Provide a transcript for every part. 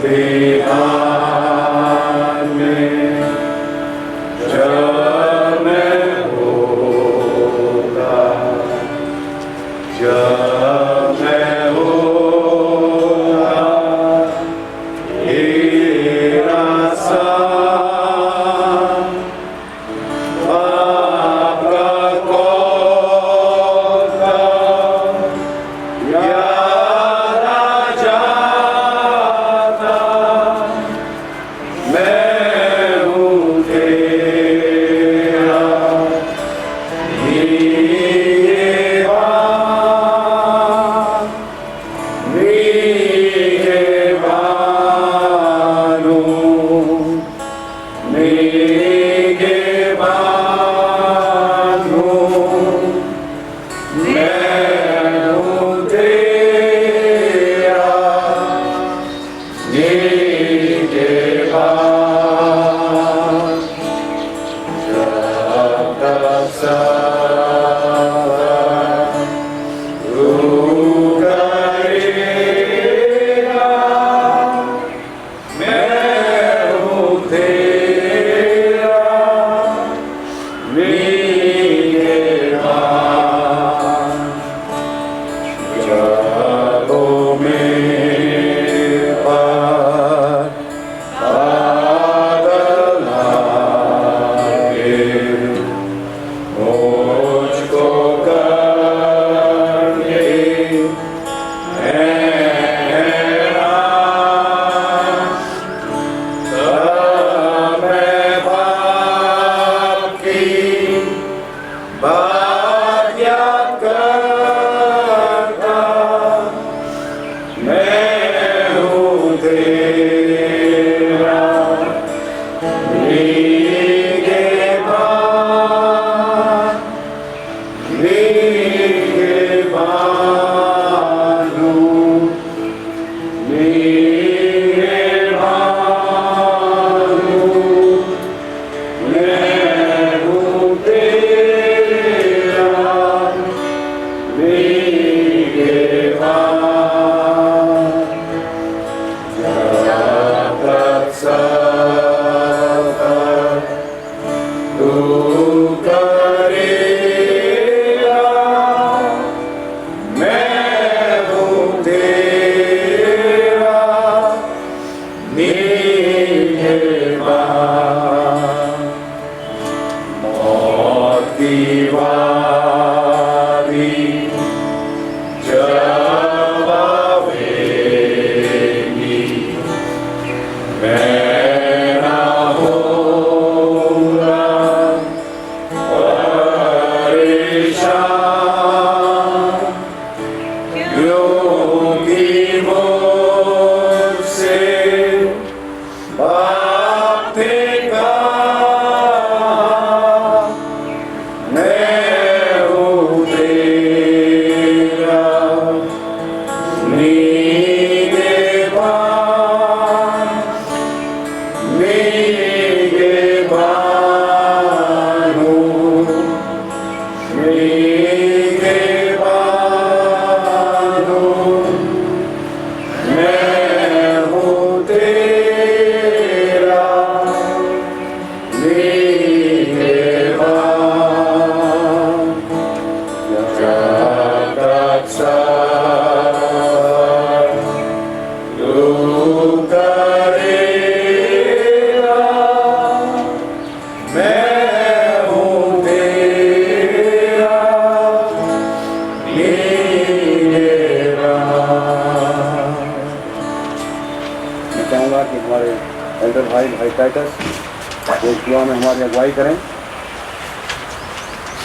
ध्यान में जब मैं होगा, जब मैं होगा तेरा साथ, बाप का कौल याद आ जाता, मैं हूँ तेरा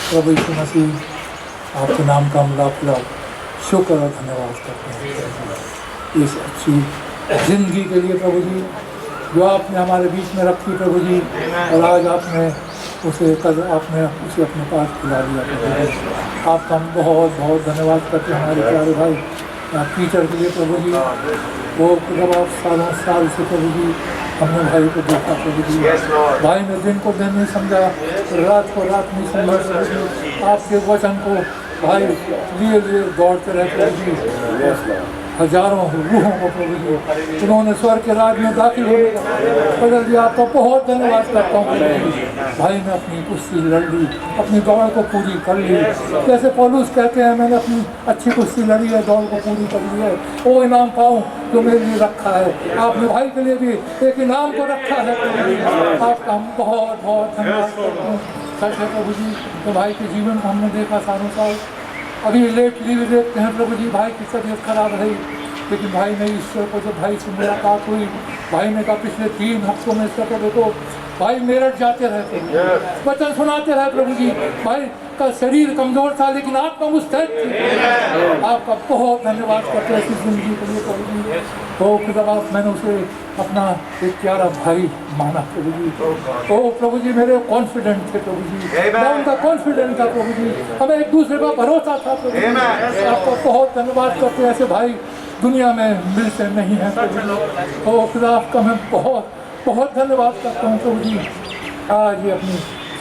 प्रभु यीशु मसीह आपके नाम का हम लाख शुक्र और धन्यवाद करते हैं इस अच्छी ज़िंदगी के लिए प्रभु जी जो आपने हमारे बीच में रखी प्रभु जी, और आज आपने उसे आपने उसे अपने पास खिला दिया प्रभु जी। आपका हम बहुत बहुत धन्यवाद करते हैं हमारे प्यारे भाई पीटर के लिए प्रभु जी। वो जब आप सालों साल से प्रभु जी हमने भाई को देखा प्रभु जी, भाई ने दिन को दिन नहीं समझा, रात को रात नहीं समझा प्रभु जी, आपके वचन को भाई लिए लिए दौड़ते रहे प्रभु जी। हजारों रूहों को प्रभु जी उन्होंने स्वर्ग के राज में दाखिल होने का बदल दिया। आपका बहुत धन्यवाद करता हूँ प्रभु जी। भाई ने अपनी कुश्ती लड़ ली, अपनी दौड़ को पूरी कर ली। जैसे पौलुस कहते हैं मैंने अपनी अच्छी कुश्ती लड़ी है, दौड़ को पूरी कर ली है, वो इनाम पाऊँ जो मेरे लिए रखा है। आपने भाई के लिए भी एक इनाम को रखा है प्रभु जी। आपका हम बहुत बहुत धन्यवाद करते हैं। सच है प्रभु जी, तो भाई के जीवन को हमने देखा सालों साल। अभी लेटली भी देखते हैं प्रभु जी, भाई की तबीयत खराब रही, लेकिन भाई ने ईश्वर को जब भाई से मुलाकात हुई, भाई ने कहा पिछले 3 हफ्तों में इसका तो देखो भाई मेरठ जाते रहे प्रभु जी, वचन सुनाते रहे प्रभु जी। भाई का शरीर कमजोर था लेकिन आत्मा मुस्तैद थी। आपका बहुत धन्यवाद करते हैं इस जिंदगी के लिए प्रभु जी। तो खुदा बाप मैंने उसे अपना एक प्यारा भाई माना प्रभु जी। ओ प्रभु जी मेरे कॉन्फिडेंट थे प्रभु जी, मैं उनका कॉन्फिडेंट था प्रभु जी, हमें एक दूसरे का भरोसा था प्रभु जी। आपका बहुत धन्यवाद करते हैं, ऐसे भाई दुनिया में मिलते नहीं हैं प्रभु जी। ओ खुदा आपका मैं बहुत बहुत धन्यवाद करता हूँ प्रभु जी। आज ये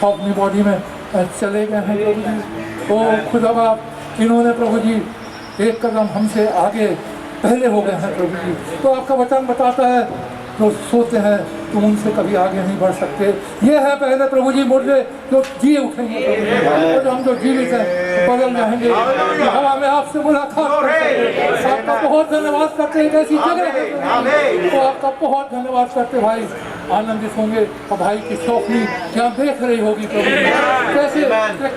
अपनी बॉडी में चले गए हैं प्रभु जी। ओ खुदा बाप इन्होंने प्रभु जी एक कदम हमसे आगे पहले हो गए हैं प्रभु जी। तो आपका वचन बताता है जो सोते हैं तुम उनसे कभी आगे नहीं बढ़ सकते। ये है पहले प्रभु जी मुर्दे जो जी उठेंगे प्रभु जी, और हम जो जीवित हैं बदल जाएंगे, हवा में आपसे मुलाकात करेंगे। आपका बहुत धन्यवाद करते हैं, कैसी जगह है तो आपका बहुत धन्यवाद करते भाई। आनंदित होंगे और भाई की शौकनी यहाँ देख रही होगी प्रभु जी। कैसे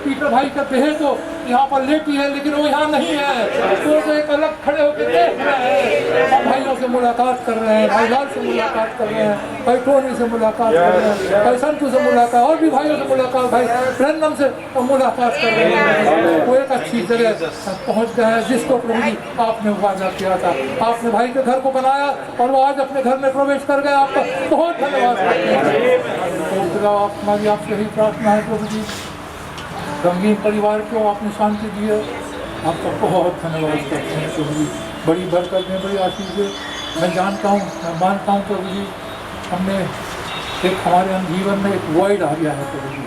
पीटर भाई का देह तो यहाँ पर लेटी है लेकिन वो यहाँ नहीं है, तो एक अलग खड़े होकर देख रहे हैं। हम भाइयों से मुलाकात कर रहे हैं, भाई लाल से मुलाकात कर रहे हैं, भाई टोनी से मुलाकात कर रहे हैं, भाई संतू से मुलाकात, और भी भाइयों से मुलाकात, भाई ब्रह्म से मुलाकात कर रहे हैं। वो एक अच्छी जगह पहुँच गए हैं जिसको प्रभु जी आपने वादा किया था। आपने भाई के घर को बनाया और वो आज अपने घर में प्रवेश कर गए। आपका बहुत धन्यवाद करते हैं। हमारी आपसे यही प्रार्थना है प्रभु जी, गमगीन परिवार को आपने शांति दी है, आपका बहुत धन्यवाद करते हैं प्रभु जी। बड़ी बरकत में बड़ी आशीष है। मैं जानता हूँ, मैं मानता हूँ प्रभु जी, हमने एक हमारे जीवन में एक वॉइड आ गया है प्रभु जी।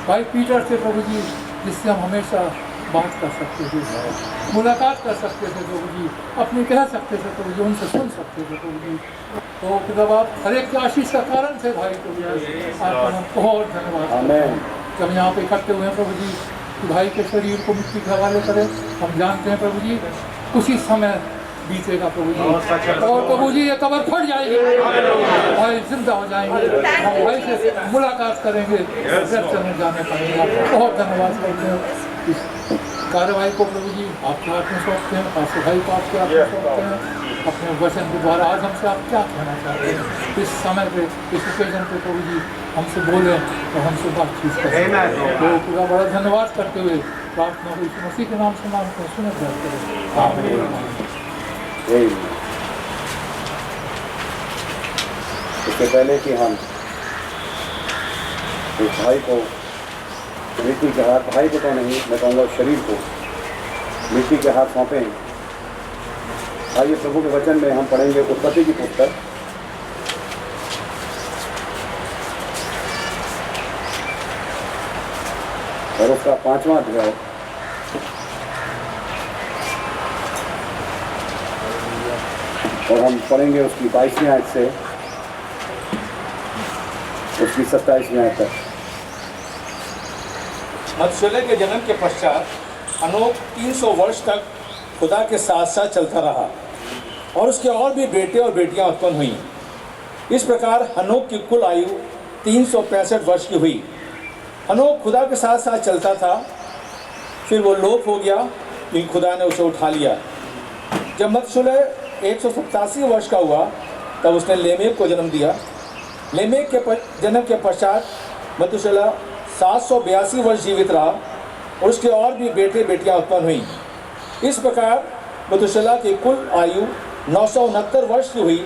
भाई पीटर से प्रभु जी जिससे हम हमेशा बात कर सकते थे, मुलाकात कर सकते थे प्रभु जी, अपनी कह सकते थे प्रभु जी, उनसे सुन सकते थे प्रभु जी। तो जब आप हर एक आशीष का कारण थे भाई प्रभु जी, आपका हम बहुत धन्यवाद। जब यहाँ पे इकट्ठे हुए हैं प्रभु जी कि भाई के शरीर को मिट्टी के हवाले करें, हम जानते हैं प्रभु जी उसी समय बीतेगा प्रभु जी, और प्रभु जी ये कब्र फट जाएगी, भाई जिंदा हो जाएंगे, हम भाई से मुलाकात करेंगे, में जाने पाएंगे। आपको बहुत धन्यवाद करते हैं। इस कार्रवाई को प्रभु जी आपके हाथ में सौंपते हैं, पास भाई को आपके हाथ में सौंपते हैं। अपने वचन के द्वारा आज हमसे आप क्या कहना चाहते हैं इस समय पे, इस ओकेजन पे प्रभु जी हमसे बोले और हमसे बातचीत करें। तो पूरा बड़ा धन्यवाद करते हुए प्रार्थना हुई मसीह के नाम से नाम को सुने करें। इससे पहले कि हम इस भाई को मिट्टी के हाथ, भाई को तो नहीं मैं कहूँगा शरीर को मिट्टी के हाथ सौंपें, आइए प्रभु के वचन में हम पढ़ेंगे उत्पत्ति की पुस्तक और उसका 5वां अध्याय और हम पढ़ेंगे उसकी 22वीं आयत से उसकी 27वीं आयत तक। मथुसेलह के जन्म के पश्चात हनोक 300 वर्ष तक खुदा के साथ साथ चलता रहा और उसके और भी बेटे और बेटियां उत्पन्न हुईं। इस प्रकार हनोक की कुल आयु 365 वर्ष की हुई। हनोक खुदा के साथ साथ चलता था, फिर वो लोप हो गया लेकिन खुदा ने उसे उठा लिया। जब मथुसेलह 187 वर्ष का हुआ तब उसने लेमेक को जन्म दिया। लेमेक के जन्म के पश्चात मथुसेलह 782 वर्ष जीवित रहा और उसके और भी बेटे बेटियां उत्पन्न हुईं। इस प्रकार मथुसेलह की कुल आयु 969 वर्ष की हुई,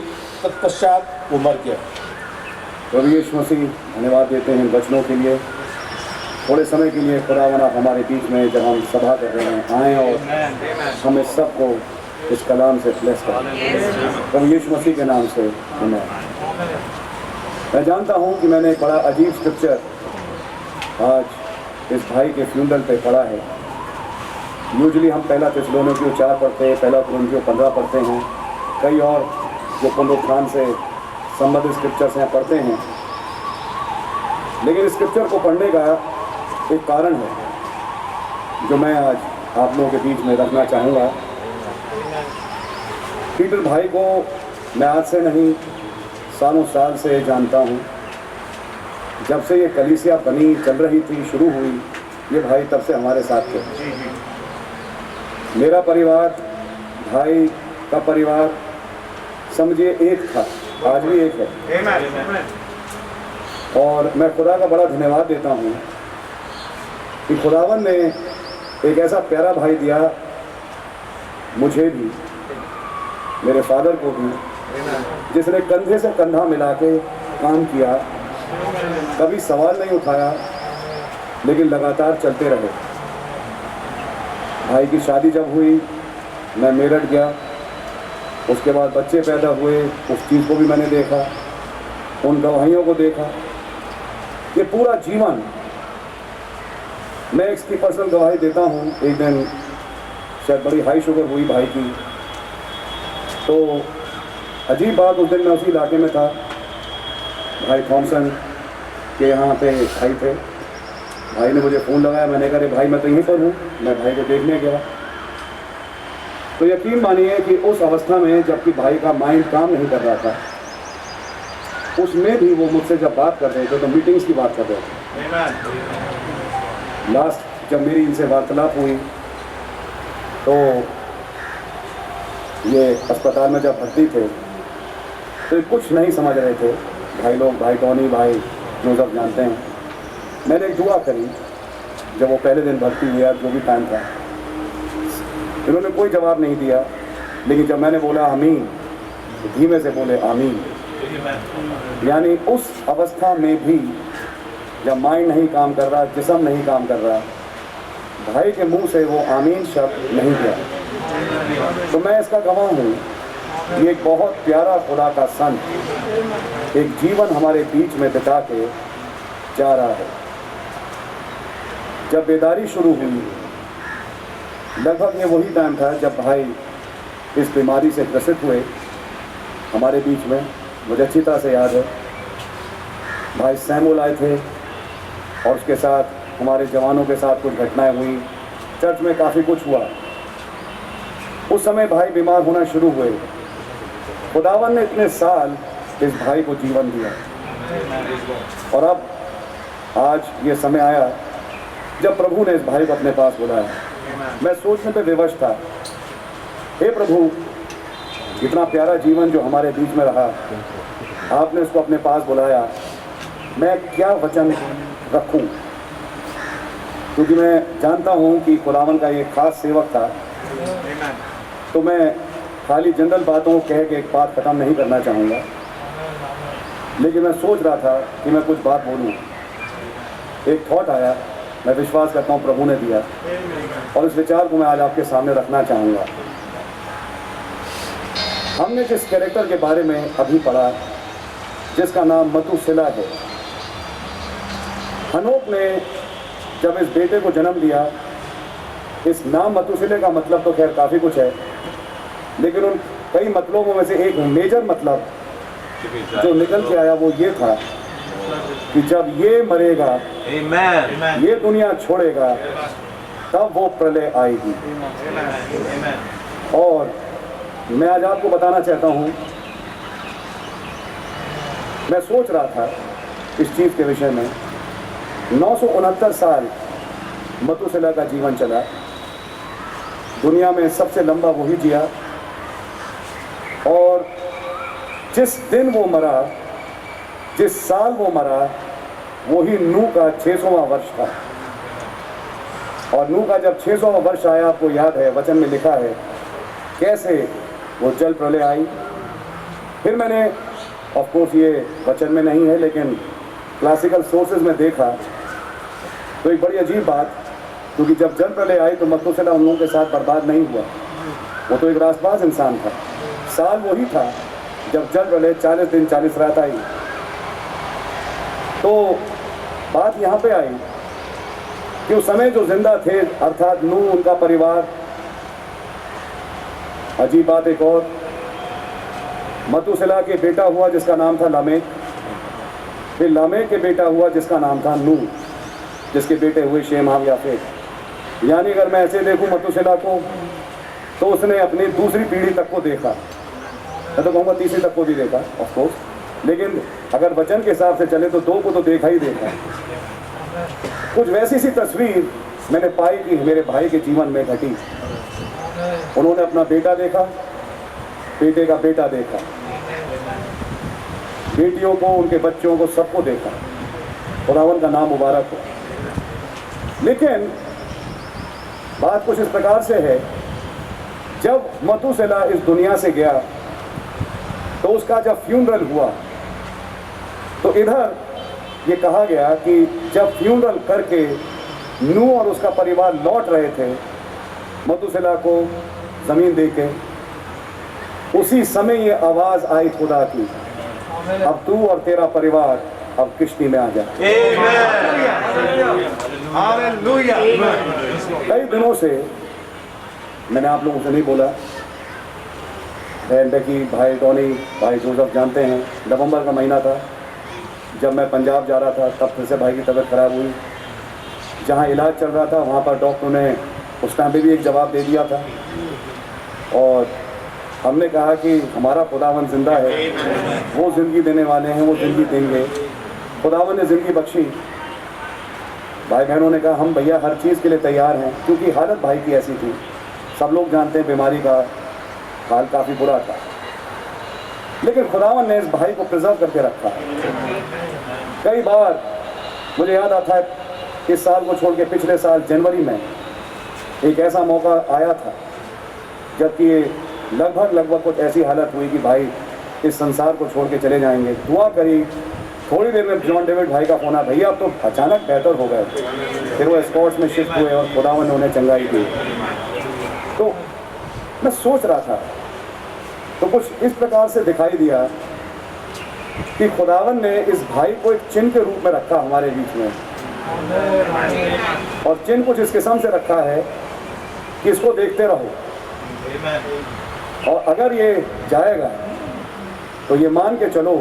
तत्पश्चात वो मर गया। प्रभु यीशु मसीह धन्यवाद देते हैं वचनों के लिए। थोड़े समय के लिए खुदावंद हमारे बीच में जब हम सभा कर रहे हैं आएँ और हमें सबको इस कलाम से ब्लेस करें प्रभु यीशु मसीह के नाम से। मैं जानता हूँ कि मैंने एक बड़ा अजीब स्क्रिप्चर आज इस भाई के फ्यूनरल पे पढ़ा है, यूजुअली हम पहला थिस्सलुनीकियों 4 पढ़ते हैं, पहला कुरिन्थियों 15 पढ़ते हैं, कई और जो पुनरुत्थान से संबंधित स्क्रिप्चर्स हैं पढ़ते हैं। लेकिन स्क्रिप्चर को पढ़ने का एक कारण है जो मैं आज आप लोगों के बीच में रखना चाहूँगा। पीटर भाई को मैं आज से नहीं सालों साल से जानता हूँ। जब से ये कलीसिया बनी, चल रही थी, शुरू हुई, ये भाई तब से हमारे साथ थे। मेरा परिवार, भाई का परिवार समझिए एक था, आज भी एक है। और मैं खुदा का बड़ा धन्यवाद देता हूँ कि खुदावन ने एक ऐसा प्यारा भाई दिया मुझे भी, मेरे फादर को भी, जिसने कंधे से कंधा मिला के काम किया, कभी सवाल नहीं उठाया, लेकिन लगातार चलते रहे। भाई की शादी जब हुई, मैं मेरठ गया, उसके बाद बच्चे पैदा हुए, उस चीज़ को भी मैंने देखा, उन गवाहियों को देखा। ये पूरा जीवन, मैं इसकी पर्सनल गवाही देता हूँ। एक दिन शायद बड़ी हाई शुगर हुई भाई की, तो अजीब बात, उस दिन मैं उसी इलाके में था, भाई थॉमसन के यहाँ पे भाई थे। भाई ने मुझे फ़ोन लगाया, मैंने कहा अरे भाई मैं तो यहीं पर हूँ। मैं भाई को देखने गया, तो यकीन मानिए कि उस अवस्था में जबकि भाई का माइंड काम नहीं कर रहा था, उसमें भी वो मुझसे जब बात कर रहे थे तो मीटिंग्स की बात कर रहे थे। लास्ट जब मेरी इनसे वार्तालाप हुई तो ये अस्पताल में जब भर्ती थे तो ये कुछ नहीं समझ रहे थे भाई लोग, भाई टॉनी, भाई जोसेफ जानते हैं। मैंने एक दुआ करी जब वो पहले दिन भर्ती हुआ, जो भी टाइम था, इन्होंने कोई जवाब नहीं दिया, लेकिन जब मैंने बोला आमीन, तो धीमे से बोले आमीन। यानी उस अवस्था में भी जब माइंड नहीं काम कर रहा, जिस्म नहीं काम कर रहा, भाई के मुंह से वो आमीन शब्द नहीं गया। तो मैं इसका गवाह हूँ, ये एक बहुत प्यारा खुदा का संत एक जीवन हमारे बीच में बिता के जा रहा है। जब बेदारी शुरू हुई, लगभग ये वही टाइम था जब भाई इस बीमारी से ग्रसित हुए हमारे बीच में। मुझे अच्छी तरह से याद है, भाई सैमुअल आए थे और उसके साथ हमारे जवानों के साथ कुछ घटनाएं हुई, चर्च में काफ़ी कुछ हुआ। उस समय भाई बीमार होना शुरू हुए। खुदावन ने इतने साल इस भाई को जीवन दिया, और अब आज ये समय आया जब प्रभु ने इस भाई को अपने पास बुलाया। मैं सोचने पे विवश था, हे प्रभु, इतना प्यारा जीवन जो हमारे बीच में रहा, आपने उसको अपने पास बुलाया, मैं क्या वचन रखूं? क्योंकि मैं जानता हूं कि खुदावन का ये खास सेवक था, तो मैं खाली जनरल बातों को कह के एक बात ख़त्म नहीं करना चाहूँगा, लेकिन मैं सोच रहा था कि मैं कुछ बात बोलूँ। एक थॉट आया, मैं विश्वास करता हूँ प्रभु ने दिया, और इस विचार को मैं आज आपके सामने रखना चाहूँगा। हमने जिस कैरेक्टर के बारे में अभी पढ़ा, जिसका नाम मतूशेलह है, हनोक ने जब इस बेटे को जन्म दिया, इस नाम मतूशेलह का मतलब तो खैर काफ़ी कुछ है, लेकिन उन कई मतलबों में से एक मेजर मतलब जो निकल के आया वो ये था कि जब ये मरेगा, ये दुनिया छोड़ेगा, तब वो प्रलय आएगी। और मैं आज आपको बताना चाहता हूँ, मैं सोच रहा था इस चीज़ के विषय में। 969 साल मतूशेलह का जीवन चला, दुनिया में सबसे लंबा वही जिया, और जिस दिन वो मरा, जिस साल वो मरा, वही नूह का 600वां वर्ष था। और नूह का जब 600वां वर्ष आया, आपको याद है वचन में लिखा है कैसे वो जल प्रलय आई। फिर मैंने, ऑफ कोर्स ये वचन में नहीं है, लेकिन क्लासिकल सोर्सेज में देखा तो एक बड़ी अजीब बात, क्योंकि जब जल प्रलय आई तो मतूशेलह उन लोगों के साथ बर्बाद नहीं हुआ, वो तो एक रास्तबाज इंसान था। साल वही था जब जल प्रलय 40 दिन 40 रात आई। तो बात यहाँ पे आई कि उस समय जो जिंदा थे अर्थात नूह, उनका परिवार। अजीब बात एक और, मतुसला के बेटा हुआ जिसका नाम था लामेक, फिर लामेक के बेटा हुआ जिसका नाम था नूह, जिसके बेटे हुए शेम, हाम, याफेत। यानी अगर मैं ऐसे देखूं मतुसला को, तो उसने अपनी दूसरी पीढ़ी तक को देखा, मैं तो कहूँगा तीसरी तक को भी देखा ऑफ कोर्स, लेकिन अगर वचन के हिसाब से चले तो 2 को तो देखा ही देखा। कुछ वैसी सी तस्वीर मैंने पाई कि मेरे भाई के जीवन में घटी। उन्होंने अपना बेटा देखा, बेटे का बेटा देखा, बेटियों को, उनके बच्चों को, सबको देखा। खुदावन का नाम मुबारक हो। लेकिन बात कुछ इस प्रकार से है, जब मतुसला इस दुनिया से गया तो उसका जब फ्यूनरल हुआ तो इधर ये कहा गया कि जब फ्यूनरल करके नूह और उसका परिवार लौट रहे थे मतुसला को ज़मीन देके, उसी समय ये आवाज़ आई खुदा की, अब तू और तेरा परिवार अब किश्ती में आ जा। कई दिनों से मैंने आप लोगों से नहीं बोला, बहन बेकी, भाई टोनी, भाई जोसेफ जानते हैं, नवंबर का महीना था जब मैं पंजाब जा रहा था, तब फिर से भाई की तबीयत ख़राब हुई। जहाँ इलाज चल रहा था वहाँ पर डॉक्टर ने उस टाइम पे भी एक जवाब दे दिया था, और हमने कहा कि हमारा खुदावन जिंदा है, वो ज़िंदगी देने वाले हैं, वो ज़िंदगी देंगे। खुदावन ने ज़िंदगी बख्शी। भाई बहनों ने कहा हम भैया हर चीज़ के लिए तैयार हैं, क्योंकि हालत भाई की ऐसी थी, सब लोग जानते हैं बीमारी का हाल काफ़ी बुरा था। लेकिन खुदावन ने इस भाई को प्रिजर्व करके रखा। कई बार मुझे याद आता है, इस साल को छोड़ के पिछले साल जनवरी में एक ऐसा मौका आया था जबकि लगभग कुछ ऐसी हालत हुई कि भाई इस संसार को छोड़ के चले जाएंगे। दुआ करी, थोड़ी देर में जॉन डेविड भाई का फोन आया, भैया अब तो अचानक बेहतर हो गए। फिर वो स्कॉट्स में शिफ्ट हुए और खुदावन ने उन्हें चंगाई दी। तो मैं सोच रहा था तो कुछ इस प्रकार से दिखाई दिया कि खुदावन ने इस भाई को एक चिन्ह के रूप में रखा हमारे बीच में, और चिन्ह कुछ इस किस्म से रखा है कि इसको देखते रहो, और अगर ये जाएगा तो ये मान के चलो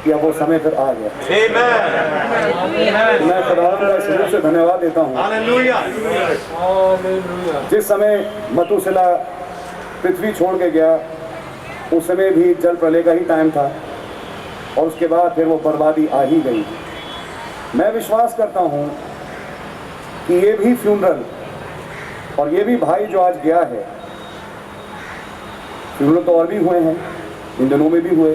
कि अब वो समय फिर आ गया। मैं खुदावन का इस रूप से धन्यवाद देता हूँ। जिस समय मतुसला पृथ्वी छोड़ के गया उस समय भी जल प्रलय का ही टाइम था, और उसके बाद फिर वो बर्बादी आ ही गई। मैं विश्वास करता हूँ कि ये भी फ्यूनरल, और ये भी भाई जो आज गया है, फ्यूनरल तो और भी हुए हैं, इन दिनों में भी हुए,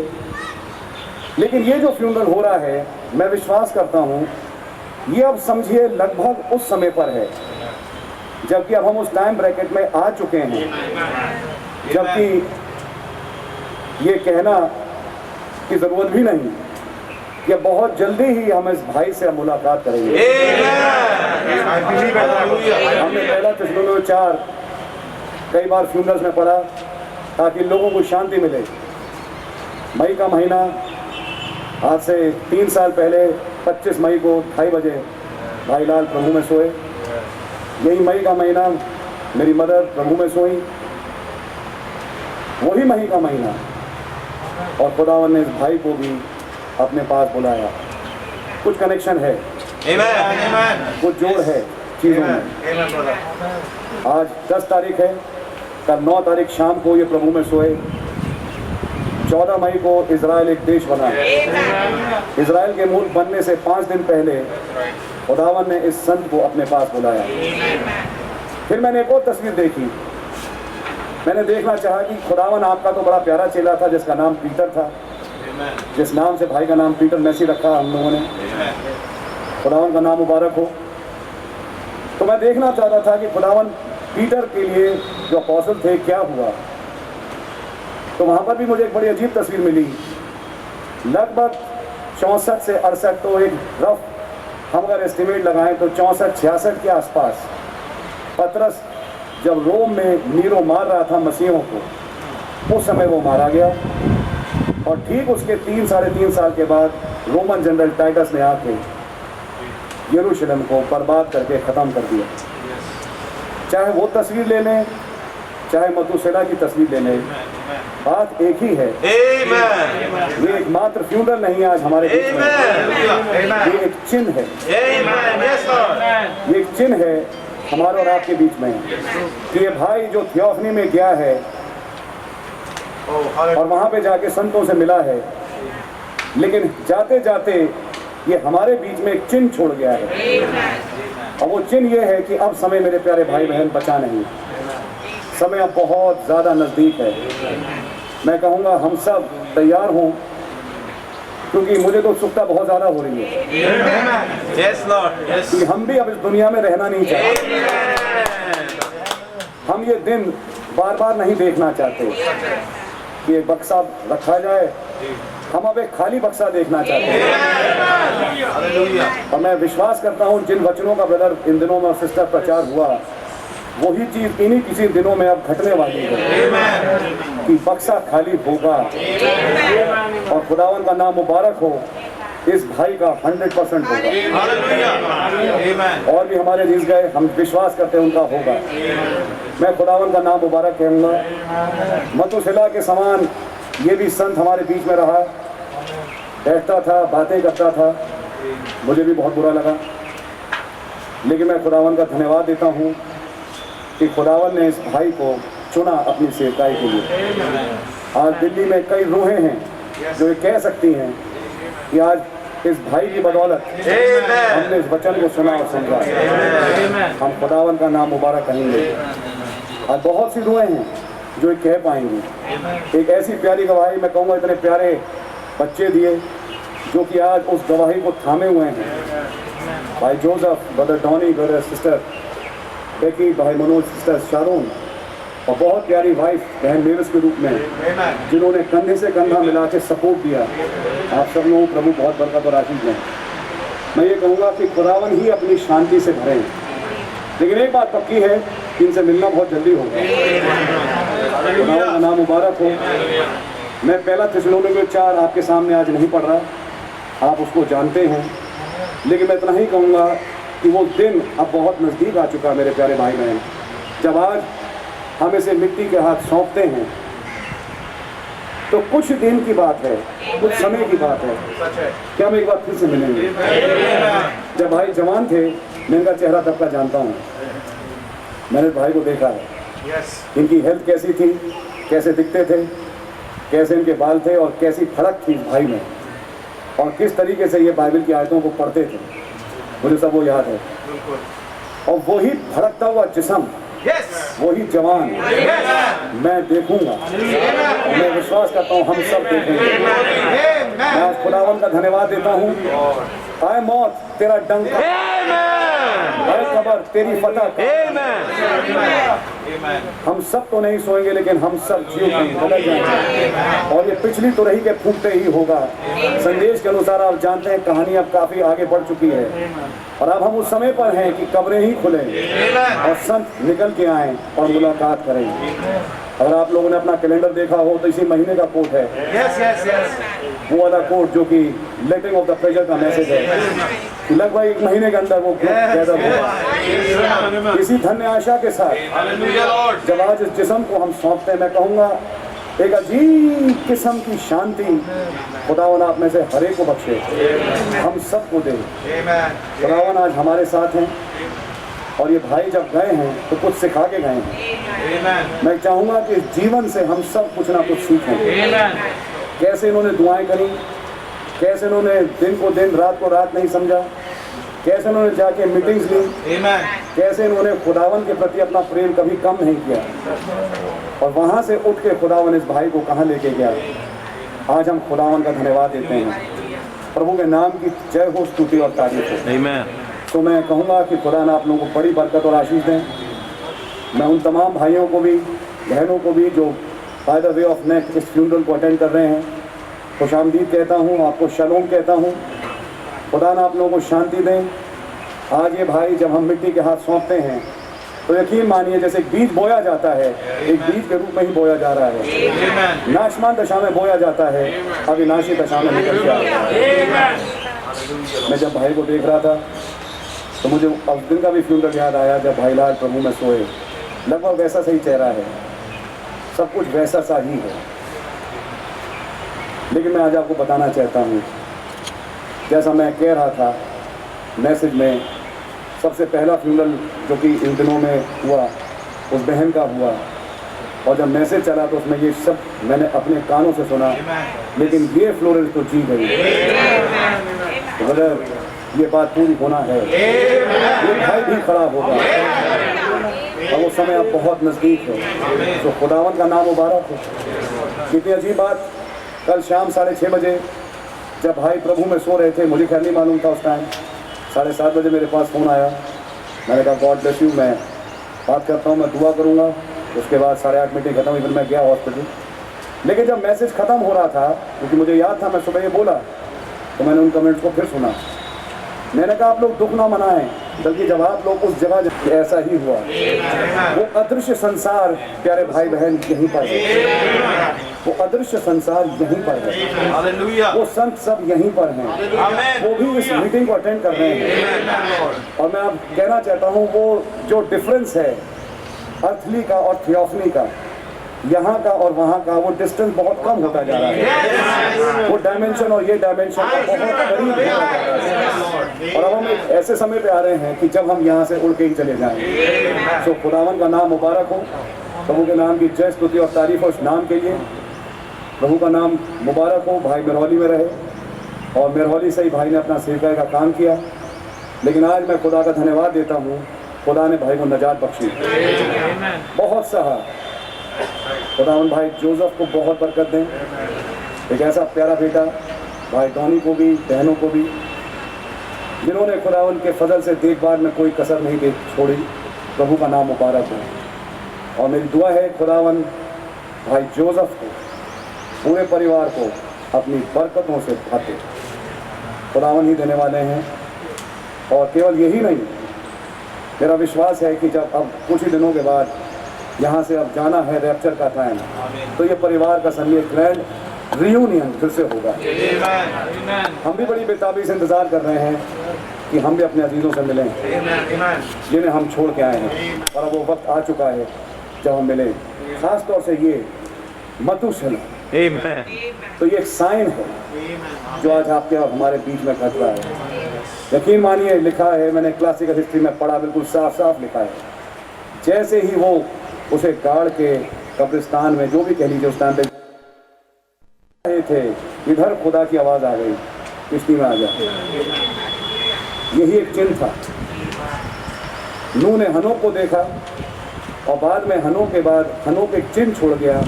लेकिन ये जो फ्यूनरल हो रहा है, मैं विश्वास करता हूँ ये अब समझिए लगभग उस समय पर है जबकि अब हम उस टाइम ब्रैकेट में आ चुके हैं, जबकि ये कहना की ज़रूरत भी नहीं कि बहुत जल्दी ही हम इस भाई से मुलाकात करेंगे। हमने पहला थिस्सलुनीके 4 कई बार फ्यूनरल्स में पढ़ा ताकि लोगों को शांति मिले। मई का महीना, आज से 3 साल पहले 25 मई को 2:30 बजे भाई लाल प्रभु में सोए। यही मई का महीना मेरी मदर प्रभु में सोई, वही मई का महीना, और खुदावन ने इस भाई को भी अपने पास बुलाया। कुछ कनेक्शन है, कुछ जोड़ है चीज़ों में। आज 10 तारीख है, कल 9 तारीख शाम को ये प्रभु में सोए। 14 मई को इजराइल एक देश बना। इजराइल के मुल्क बनने से 5 दिन पहले खुदावन ने इस संत को अपने पास बुलाया। फिर मैंने एक और तस्वीर देखी। मैंने देखना चाहा कि खुदावन आपका तो बड़ा प्यारा चेला था जिसका नाम पीटर था, जिस नाम से भाई का नाम पीटर मैसी रखा हम लोगों ने, खुदावन का नाम मुबारक हो। तो मैं देखना चाहता था कि खुदावन पीटर के लिए जो अपोस्टल थे क्या हुआ। तो वहाँ पर भी मुझे एक बड़ी अजीब तस्वीर मिली। लगभग 64 से 68, तो एक रफ हम अगर एस्टिमेट लगाएं तो 64-66 के आसपास पतरस जब रोम में नीरो मार रहा था मसीहों को, उस समय वो मारा गया। और ठीक उसके 3 साढ़े 3 साल के बाद रोमन जनरल टाइटस ने आके यरूशलेम को बर्बाद करके ख़त्म कर दिया। चाहे वो तस्वीर ले लें, चाहे मधुसेला की तस्वीर ले लें, बात एक ही है। ये एक मात्र फ्यूनरल नहीं है आज हमारे बीच में, ये एक चिन्ह है। ये एक चिन्ह है हमारे और आपके बीच में कि ये भाई जो थियोफनी में गया है और वहाँ पे जाके संतों से मिला है, लेकिन जाते जाते ये हमारे बीच में एक चिन्ह छोड़ गया है। और वो चिन्ह ये है कि अब समय मेरे प्यारे भाई बहन बचा नहीं, समय अब बहुत ज़्यादा नज़दीक है। मैं कहूँगा हम सब तैयार हों, क्योंकि मुझे तो उत्सुकता बहुत ज़्यादा हो रही है कि हम भी अब इस दुनिया में रहना नहीं चाहते। हम ये दिन बार बार नहीं देखना चाहते कि एक बक्सा रखा जाए, हम अब एक खाली बक्सा देखना चाहते हैं। और मैं विश्वास करता हूँ जिन वचनों का ब्रदर इन दिनों में सिस्टर प्रचार हुआ, वही चीज़ इन्हीं किसी दिनों में अब घटने वाली है कि बक्सा खाली होगा। और खुदावन का नाम मुबारक हो, इस भाई का 100% होगा। और भी हमारे जीत गए, हम विश्वास करते हैं उनका होगा। मैं खुदावन का नाम मुबारक कहूँगा। मधुसेला के समान ये भी संत हमारे बीच में रहा, बैठता था, बातें करता था, मुझे भी बहुत बुरा लगा। लेकिन मैं खुदावन का धन्यवाद देता हूँ कि खुदावन ने इस भाई को चुना अपनी सेवकाई के लिए। आज दिल्ली में कई रूहें हैं जो ये कह सकती हैं कि आज इस भाई की बदौलत हमने इस वचन को सुना और समझा। हम खुदावन का नाम मुबारक कहेंगे। आज बहुत सी रूहें हैं जो ये कह पाएंगी। एक ऐसी प्यारी गवाही, मैं कहूँगा इतने प्यारे बच्चे दिए जो कि आज उस गवाही को थामे हुए हैं। भाई Joseph, brother Tony, brother sister Becky, भाई मनोज, सिस्टर शारून, और बहुत प्यारी वाइफ बहन मेवस के रूप में जिन्होंने कंधे से कंधा मिला के सपोर्ट दिया। आप सब लोगों प्रभु बहुत बरकत और आशीष दें। मैं ये कहूँगा कि खुदावन ही अपनी शांति से भरें। लेकिन एक बात पक्की है कि इनसे मिलना बहुत जल्दी होगा। खुदावन का नाम मुबारक हो। मैं पहला थिस्सलुनीके 4 आपके सामने आज नहीं पढ़ रहा, आप उसको जानते हैं, लेकिन मैं इतना ही कहूँगा कि वो दिन अब बहुत नज़दीक आ चुका है मेरे प्यारे भाई बहन, जब आज हम इसे मिट्टी के हाथ सौंपते हैं। तो कुछ दिन की बात है, कुछ समय की बात है कि हम एक बार फिर से मिलेंगे। जब भाई जवान थे, मैं इनका चेहरा तब का जानता हूँ, मैंने भाई को देखा है। इनकी हेल्थ कैसी थी, कैसे दिखते थे, कैसे इनके बाल थे और कैसी फड़क थी इस भाई में, और किस तरीके से ये बाइबल की आयतों को पढ़ते थे, मुझे सब वो याद है। और वही भड़कता हुआ जिस्म, वही जवान मैं देखूंगा, मैं विश्वास करता हूँ हम सब देखेंगे। मैं आज खुदावन का धन्यवाद देता हूँ। आए मौत तेरा डंक, आए कब्र तेरी फतह। हम सब तो नहीं सोएंगे, लेकिन हम सब जीव बदल जाएंगे। और ये पिछली तो रही के फूटते ही होगा। संदेश के अनुसार आप जानते हैं कहानी अब काफ़ी आगे बढ़ चुकी है, और अब हम उस समय पर हैं कि कब्रें ही खुलें और संत निकल के आएँ और मुलाकात करेंगे। अगर आप लोगों ने अपना कैलेंडर देखा हो तो इसी महीने का कोट है। वो वाला कोट जो कि लेटिंग ऑफ द प्रेशर का मैसेज है, लगभग 1 महीने के अंदर वो पैदा हुआ। इसी धन्य आशा के साथ जब आज इस जिस्म को हम सौंपते हैं, मैं कहूँगा एक अजीब किस्म की शांति खुदावन आप में से हर एक को बख्शे, हम सबको दे। खुदावन आज हमारे साथ हैं, और ये भाई जब गए हैं तो कुछ सिखा के गए हैं। मैं चाहूँगा कि इस जीवन से हम सब कुछ ना कुछ सीखें। कैसे इन्होंने दुआएं करी, कैसे इन्होंने दिन को दिन, रात को रात नहीं समझा, कैसे इन्होंने जाके मीटिंग्स ली, कैसे इन्होंने खुदावन के प्रति अपना प्रेम कभी कम नहीं किया, और वहाँ से उठ के खुदावन इस भाई को कहाँ लेके गया। आज हम खुदावन का धन्यवाद देते हैं। प्रभु के नाम की जय हो, स्तुति और तारीफ हो। तो मैं कहूँगा कि खुदा ने आप लोगों को बड़ी बरकत और आशीष दें। मैं उन तमाम भाइयों को भी, बहनों को भी जो by the way of neck इस फ्यूनरल को अटेंड कर रहे हैं, खुशामदीद कहता हूँ, आपको शलोम कहता हूँ। खुदा ने आप लोगों को शांति दें। आज ये भाई जब हम मिट्टी के हाथ सौंपते हैं तो यकीन मानिए जैसे बीज बोया जाता है, एक बीज के रूप में ही बोया जा रहा है। नाशमान दशा में बोया जाता है, अविनाशी दशा में निकल के आता है। मैं जब भाई को देख रहा था तो मुझे उस दिन का भी फ्यूनरल याद आया जब भाई लाल प्रभु में सोए। लगभग वैसा सही चेहरा है, सब कुछ वैसा सा ही है। लेकिन मैं आज आपको बताना चाहता हूँ, जैसा मैं कह रहा था मैसेज में, सबसे पहला फ्यूनरल जो कि इन दिनों में हुआ उस बहन का हुआ, और जब मैसेज चला तो उसमें ये सब मैंने अपने कानों से सुना, लेकिन ये फ्लोरेंस तो जी गई। तो अगर ये बात पूरी होना है, ये भाई भी खराब होगा और वो समय अब बहुत नज़दीक है। तो खुदावन का नाम मुबारक हो। कितनी अजीब बात, कल शाम 6:30 बजे जब भाई प्रभु में सो रहे थे, मुझे खैर नहीं मालूम था उस टाइम, 7:30 बजे मेरे पास फ़ोन आया। मैंने कहा गॉड ब्लेस यू, मैं बात करता हूँ, मैं दुआ करूँगा। उसके बाद 8:30 मीटिंग खत्म हुई, फिर मैं गया हॉस्पिटल। लेकिन जब मैसेज ख़त्म हो रहा था, क्योंकि मुझे याद था मैं सुबह ये बोला, तो मैंने उन कमेंट्स को फिर सुना। मैंने कहा आप लोग दुख ना मनाएं, बल्कि जब आप लोग उस जगह, ऐसा ही हुआ। वो अदृश्य संसार प्यारे भाई बहन यहीं पर है, वो अदृश्य संसार यहीं पर है, वो संत सब यहीं पर हैं, वो भी इस मीटिंग को अटेंड कर रहे हैं। और मैं अब कहना चाहता हूँ, वो जो डिफरेंस है अर्थली का और थियोफनी का, यहाँ का और वहाँ का, वो डिस्टेंस बहुत कम होता जा रहा है। वो डायमेंशन और ये डायमेंशन बहुत करीब होता जा रहा है। और अब हम एक ऐसे समय पे आ रहे हैं कि जब हम यहाँ से उड़ के ही चले जाएंगे। तो खुदावन का नाम मुबारक हो, प्रभु के नाम की जय स्तुति और तारीफ हो उस नाम के लिए। प्रभु का नाम मुबारक हो। भाई मेरहौली में रहे और मेरहौली से ही भाई ने अपना सेवकाई का काम किया, लेकिन आज मैं खुदा का धन्यवाद देता हूँ, खुदा ने भाई को नजात बख्शी, बहुत सहा। खुदावन भाई जोसेफ को बहुत बरकत दें, एक ऐसा प्यारा बेटा, भाई डॉनी को भी, बहनों को भी, जिन्होंने खुदावन के फजल से देखभाल में कोई कसर नहीं दे छोड़ी। प्रभु का नाम मुबारक हो। और मेरी दुआ है खुदावन भाई जोसेफ को, पूरे परिवार को अपनी बरकतों से भर दे। खुदावन ही देने वाले हैं। और केवल यही नहीं, मेरा विश्वास है कि जब अब कुछ ही दिनों के बाद यहाँ से अब जाना है, रैप्चर का टाइम, तो ये परिवार का संग ग्रैंड रियूनियन फिर से होगा। हम भी बड़ी बेताबी से इंतज़ार कर रहे हैं कि हम भी अपने अजीज़ों से मिलें जिन्हें हम छोड़ के आए हैं। और अब वो वक्त आ चुका है जब हम मिलें, ख़ास तौर से ये मतुशेला, तो ये एक साइन है जो आज आपके और हमारे बीच में घट रहा है। यकीन मानिए, लिखा है, मैंने क्लासिकल हिस्ट्री में पढ़ा, बिल्कुल साफ साफ लिखा है, जैसे ही वो उसे गाड़ के कब्रिस्तान में, जो भी कह लीजिए उस टाइम पे थे, इधर खुदा की आवाज़ आ गई, किश्ती में आ गया। यही एक चिन्ह था। नूह ने हनोक को देखा और बाद में हनोक के बाद हनोक एक चिन्ह छोड़ गया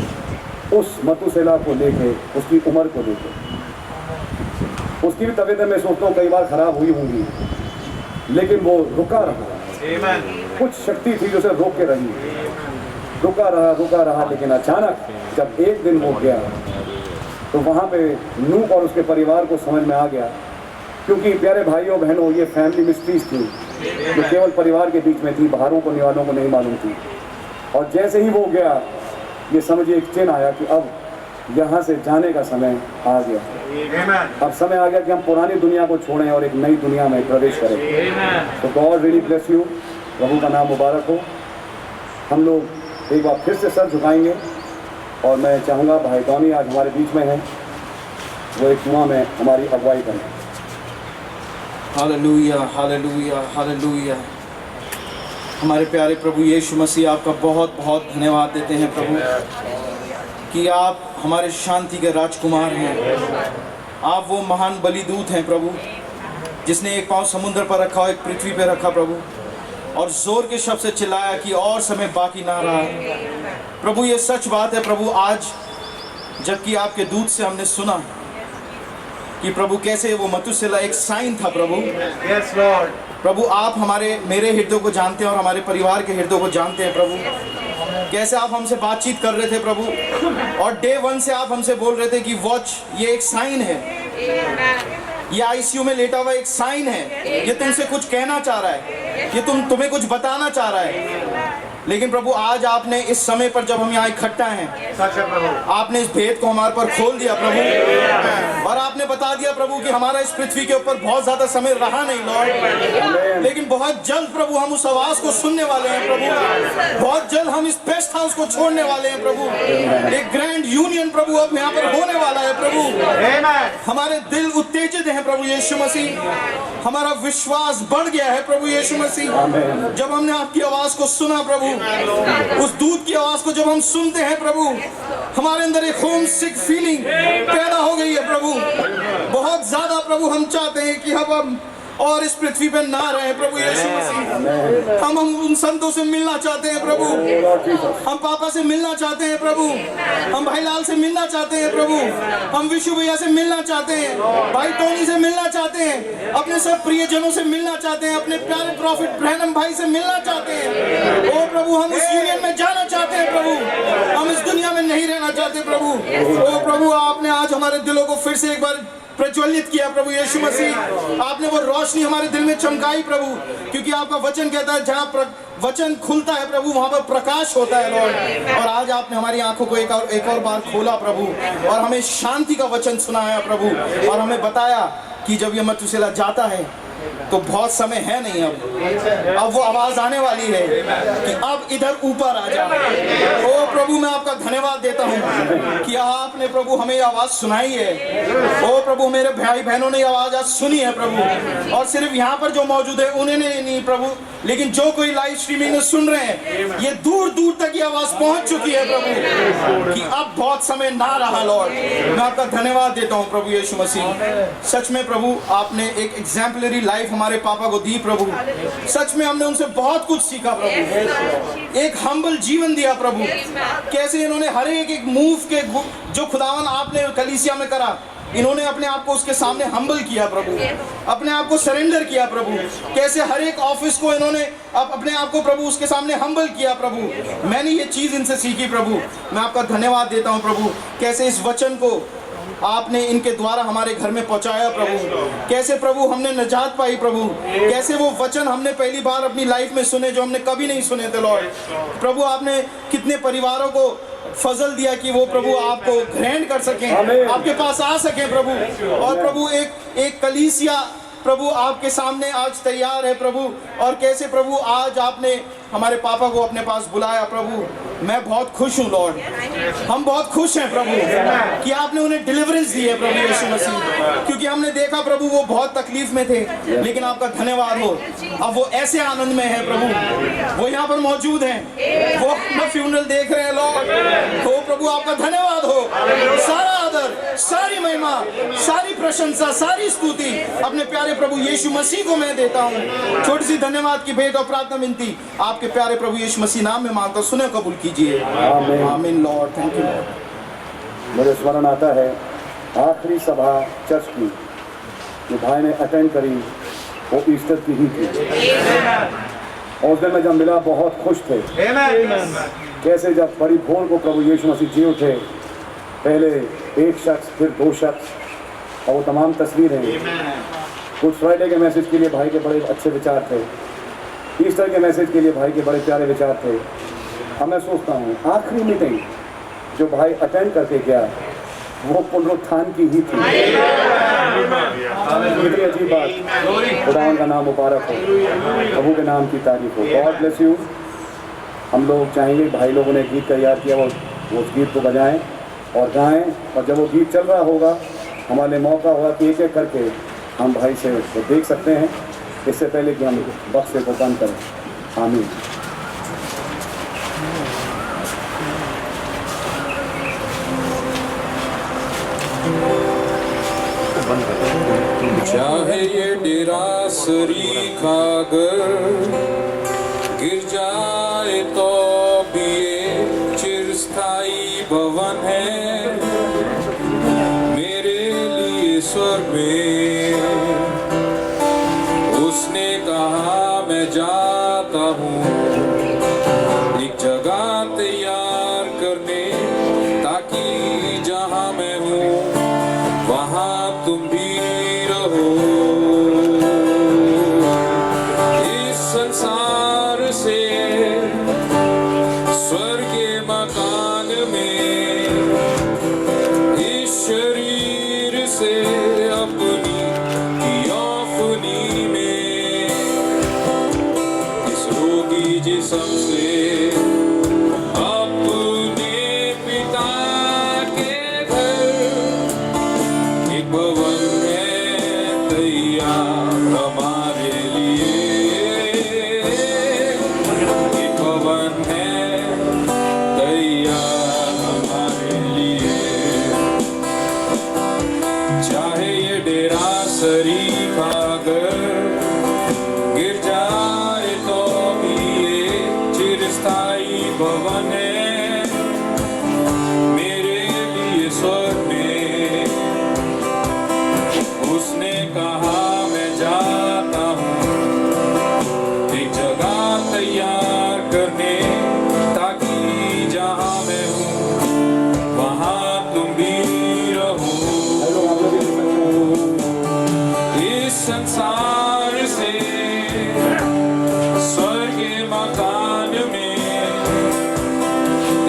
उस मतुशेला को लेके, उसकी उम्र को लेके। उसकी भी तबीयत मैं सोचता हूँ कई बार खराब हुई होंगी, लेकिन वो रुका रहा। कुछ शक्ति थी जो उसे रोक के रही, रुका रहा। लेकिन अचानक जब एक दिन वो गया तो वहाँ पे नूह और उसके परिवार को समझ में आ गया, क्योंकि प्यारे भाइयों बहनों, ये फैमिली मिस्ट्रीज थी जो केवल परिवार के बीच में थी, बाहरों को निवालों को नहीं मालूम थी। और जैसे ही वो गया, ये समझिए एक चिन्ह आया कि अब यहाँ से जाने का समय आ गया। अब समय आ गया कि हम पुरानी दुनिया को छोड़ें और एक नई दुनिया में प्रवेश करें। तो गॉड रियली ब्लेस यू, प्रभु का नाम मुबारक हो। हम लोग एक बार फिर से सर झुकाएंगे और मैं चाहूँगा भाई डॉनी आज हमारे बीच में है, वो एक दुआ में हमारी अगुवाई करें। Hallelujah, hallelujah, hallelujah. हमारे प्यारे प्रभु यीशु मसीह, आपका बहुत बहुत धन्यवाद देते हैं प्रभु कि आप हमारे शांति के राजकुमार हैं। आप वो महान बलिदूत हैं प्रभु, जिसने एक पाँव समुद्र पर रखा और एक पृथ्वी पर रखा प्रभु, और जोर के शब्द से चिल्लाया कि और समय बाकी ना रहा। प्रभु ये सच बात है प्रभु, आज जबकि आपके दूत से हमने सुना कि प्रभु कैसे वो मतुशेला एक साइन था प्रभु। Yes, Lord. प्रभु आप मेरे हृदय को जानते हैं और हमारे परिवार के हृदय को जानते हैं प्रभु। कैसे आप हमसे बातचीत कर रहे थे प्रभु, और डे 1 से आप हमसे बोल रहे थे कि वॉच, ये एक साइन है, ये आईसीयू में लेटा हुआ एक साइन है, ये तुमसे कुछ कहना चाह रहा है, ये तुम्हें कुछ बताना चाह रहा है। लेकिन प्रभु आज आपने इस समय पर जब हम यहाँ इकट्ठा हैं, आपने इस भेद को हमारे पर खोल दिया प्रभु, और आपने बता दिया प्रभु कि हमारा इस पृथ्वी के ऊपर बहुत ज्यादा समय रहा नहीं लॉर्ड, लेकिन बहुत जल्द प्रभु हम उस आवाज को सुनने वाले हैं प्रभु। बहुत जल्द हम इस पेस्ट हाउस को छोड़ने वाले हैं प्रभु। एक ग्रैंड यूनियन प्रभु अब यहाँ पर होने वाला है प्रभु। हमारे दिल उत्तेजित हैं प्रभु यीशु मसीह, हमारा विश्वास बढ़ गया है प्रभु यीशु मसीह। जब हमने आपकी आवाज को सुना प्रभु, उस दूत की आवाज को जब हम सुनते हैं प्रभु, हमारे अंदर एक होम सिक फीलिंग पैदा हो गई है प्रभु। बहुत ज्यादा प्रभु हम चाहते हैं कि हम और इस पृथ्वी पर ना रहे प्रभु यीशु मसीह। हम उन संतों से मिलना चाहते हैं प्रभु, हम पापा से मिलना चाहते हैं प्रभु, हम भाई लाल से मिलना चाहते हैं प्रभु, हम विशु भैया से मिलना चाहते हैं, भाई टोनी से मिलना चाहते हैं, अपने सब प्रियजनों से मिलना चाहते हैं, अपने प्यारे प्रॉफिट ब्रैनम भाई से मिलना चाहते हैं। ओ प्रभु हम इस यूनियन में जाना चाहते हैं प्रभु, हम इस दुनिया में नहीं रहना चाहते प्रभु। ओ प्रभु आपने आज हमारे दिलों को फिर से एक बार प्रज्वलित किया प्रभु यीशु मसीह। आपने वो रोशनी हमारे दिल में चमकाई प्रभु, क्योंकि आपका वचन कहता है जहाँ वचन खुलता है प्रभु वहाँ पर प्रकाश होता है लॉर्ड। और आज आपने हमारी आंखों को एक और बार खोला प्रभु, और हमें शांति का वचन सुनाया प्रभु, और हमें बताया कि जब ये मतुसेला जाता है तो बहुत समय है नहीं, अब वो आवाज आने वाली है कि अब इधर ऊपर आ जा। ओ प्रभु मैं आपका धन्यवाद देता हूँ कि आपने प्रभु हमें आवाज सुनाई है। ओ प्रभु मेरे भाई बहनों ने आवाज आज सुनी है प्रभु, और सिर्फ यहाँ पर जो मौजूद है उन्हें नहीं प्रभु, लेकिन जो कोई लाइव स्ट्रीमिंग में सुन रहे हैं, ये दूर दूर तक ये आवाज पहुंच चुकी है प्रभु कि अब बहुत समय ना रहा लॉर्ड। मैं आपका धन्यवाद देता हूँ प्रभु यीशु मसीह। सच में प्रभु आपने एक एग्जाम्पलरी लाइफ हमारे पापा को दी प्रभु, सच में हमने उनसे बहुत कुछ सीखा प्रभु। एक हम्बल जीवन दिया प्रभु, कैसे इन्होंने हर एक मूव के जो खुदावन आपने कलीसिया में करा, इन्होंने अपने आप को उसके सामने हम्बल किया प्रभु, अपने आप को सरेंडर किया प्रभु। कैसे हर एक ऑफिस को इन्होंने अपने आप को प्रभु उसके सामने हम्बल किया प्रभु। मैंने ये चीज इनसे सीखी प्रभु। मैं आपका धन्यवाद देता हूँ प्रभु, कैसे इस वचन को आपने इनके द्वारा हमारे घर में पहुंचाया प्रभु। कैसे प्रभु हमने निजात पाई प्रभु, कैसे वो वचन हमने पहली बार अपनी लाइफ में सुने जो हमने कभी नहीं सुने थे लॉर्ड। प्रभु आपने कितने परिवारों को फजल दिया कि वो प्रभु आपको ग्रहण कर सकें, आपके पास आ सकें प्रभु। और प्रभु एक कलीसिया प्रभु आपके सामने आज तैयार है प्रभु। और कैसे प्रभु आज आपने हमारे पापा को अपने पास बुलाया प्रभु। मैं बहुत खुश हूँ लॉर्ड, हम बहुत खुश हैं प्रभु कि आपने उन्हें डिलीवरेंस दी है प्रभु यीशु मसीह, क्योंकि हमने देखा प्रभु वो बहुत तकलीफ में थे, लेकिन आपका धन्यवाद हो अब वो ऐसे आनंद में है प्रभु, वो यहाँ पर मौजूद हैं, वो अपना फ्यूनरल देख रहे हैं लॉर्ड। तो प्रभु आपका धन्यवाद हो। सारा आदर, सारी महिमा, सारी प्रशंसा, सारी स्तुति अपने प्यारे प्रभु यीशु मसीह को मैं देता हूँ। छोटी सी धन्यवाद की भेंट और प्रार्थना विनती आपके प्यारे प्रभु यीशु मसीह नाम में मांगता, सुने कबूल कीजिए। आमीन लॉर्ड, थैंक यू लॉर्ड। मुझे स्मरण आता है आखिरी सभा चर्च की जो भाई ने अटेंड करी, वो ईस्टर की ही थी। और उस दिन में जब मिला बहुत खुश थे। कैसे जब बड़ी भोर को प्रभु यीशु मसीह जी उठे, पहले एक शख्स फिर दो शख्स, और वो तमाम तस्वीरें। गुड फ्राइडे के मैसेज के लिए भाई के बड़े अच्छे विचार थे, ईस्टर के मैसेज के लिए भाई के बड़े प्यारे विचार थे। अब मैं सोचता हूँ आखिरी मीटिंग जो भाई अटेंड करके गया वो पुनरुत्थान की ही थी। कितनी अजीब बात। खुदावन का नाम मुबारक हो, प्रभु के नाम की तारीफ हो। God bless you. हम लोग चाहेंगे, भाई लोगों ने गीत तैयार किया, वो उस गीत को बजाएं और गाएं, और जब वो गीत चल रहा होगा हमारे मौका होगा कि एक एक करके हम भाई से देख सकते हैं, इससे पहले कि हम बक्से को बंद करें। आमीन। चाहे ये डेरा सरीखागर गिर जाए तो भी ये चिरस्थायी भवन है मेरे लिए स्वर्ग में। उसने कहा मैं जाता हूँ एक जगह तैयार करने, ताकि जहाँ मैं हूँ वहाँ तुम भी रहो। इस संसार से ये डेरा शरीफा अगर गिर जाए तो भी ये चिरस्थायी भवन है मेरे लिए स्वर्ग में। उसने कहा मैं जाता हूँ एक जगह तैयार करने, ताकि जहाँ मैं हूँ वहाँ तुम भी रहो। इस संसार से स्वर्गीय मकान में,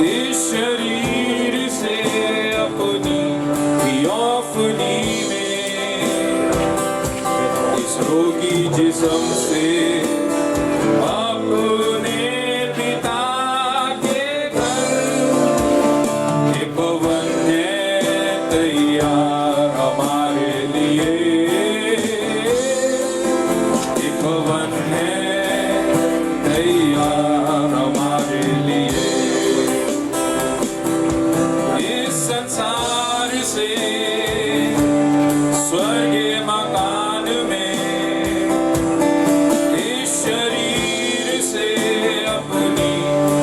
इस शरीर से अपनी थियोफनी में, इस रोगी जिस्म से अपने पिता के घर, एक भवन है तैयार हमारे लिए, एक भवन है तैयार हमारे लिए। इस संसार से स्वर्गीय मकान में, इस शरीर से अपनी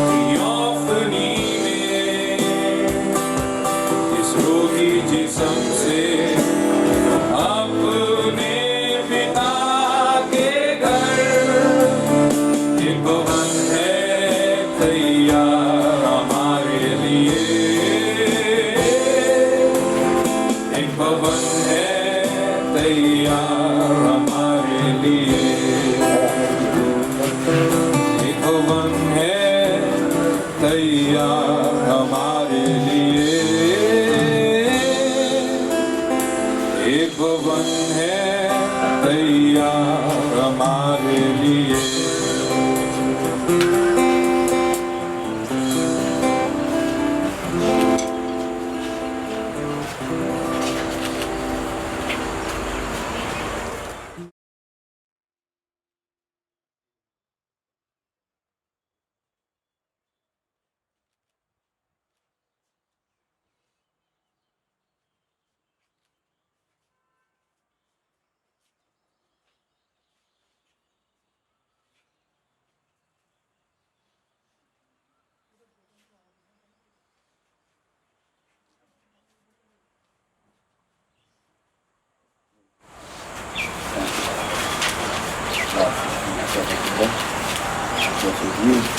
थियोफनी में, इस रोगी जिस्म से अपने पिता के घर, एक भवन है तैयार हमारे लिए, एक भवन है तैयार हमारे लिए, एक भवन है तैयार हमारे लिए, एक भवन है तैयार हमारे लिए।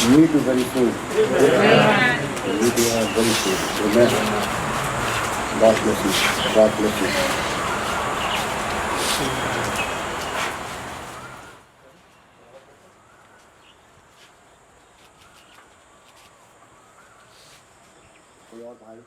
You need to very soon. You need to have very soon. Amen. God bless you. God bless you. कोई और भाई?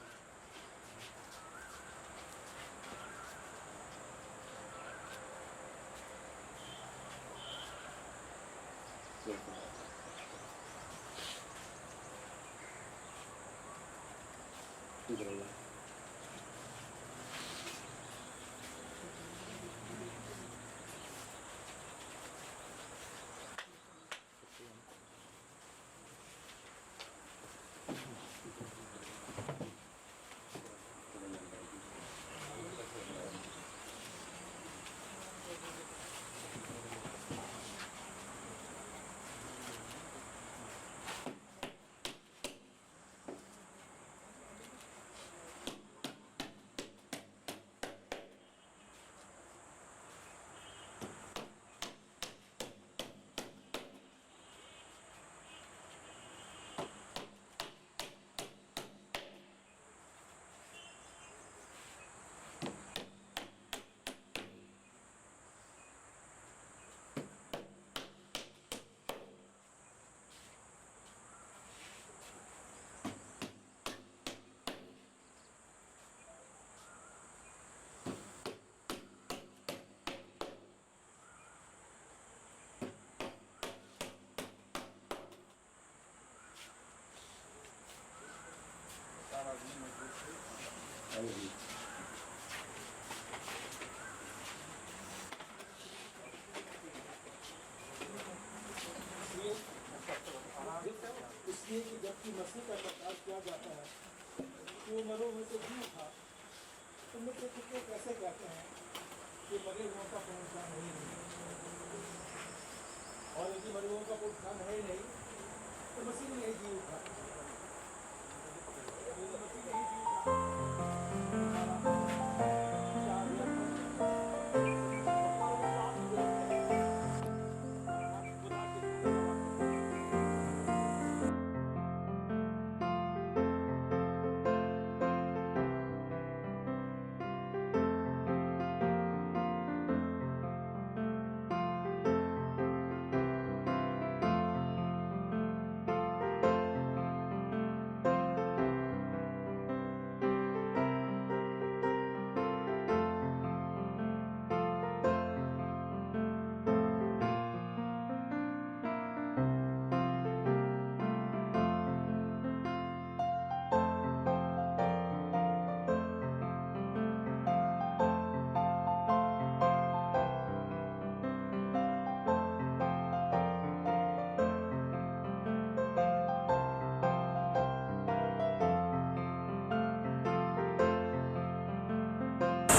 इसलिए कि जबकि मसीह का प्रचार किया जाता है कि वो मरो हुए से जी उठा, तुम लोग तो कितने कैसे कहते हैं मृगों का पुनरुत्थान है ही नहीं, और यदि मृगों का पुनरुत्थान है ही नहीं तो मसीह ने नहीं जी उठा। यदि मसीह नहीं जी उठा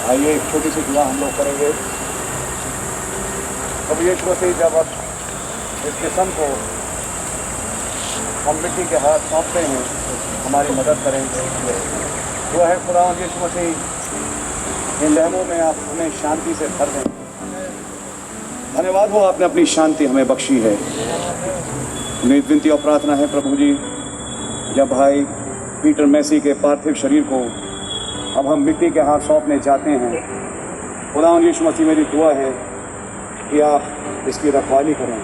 आइए एक छोटी सी दुआ हम लोग करेंगे। अब यीशु मसीह जब अब इस किस्म को हम मिट्टी के हाथ सौंपते हैं हमारी मदद करेंगे। दुआ है खुदा यीशु मसीह इन लहमों में आप हमें शांति से भर दें। धन्यवाद हो आपने अपनी शांति हमें बख्शी है। मेरी विनती और प्रार्थना है प्रभु जी, जब भाई पीटर मैसी के पार्थिव शरीर को अब हम मिट्टी के हाथ सौंपने जाते हैं, खुदा यीशु मसीह मेरी दुआ है कि आप इसकी रखवाली करें।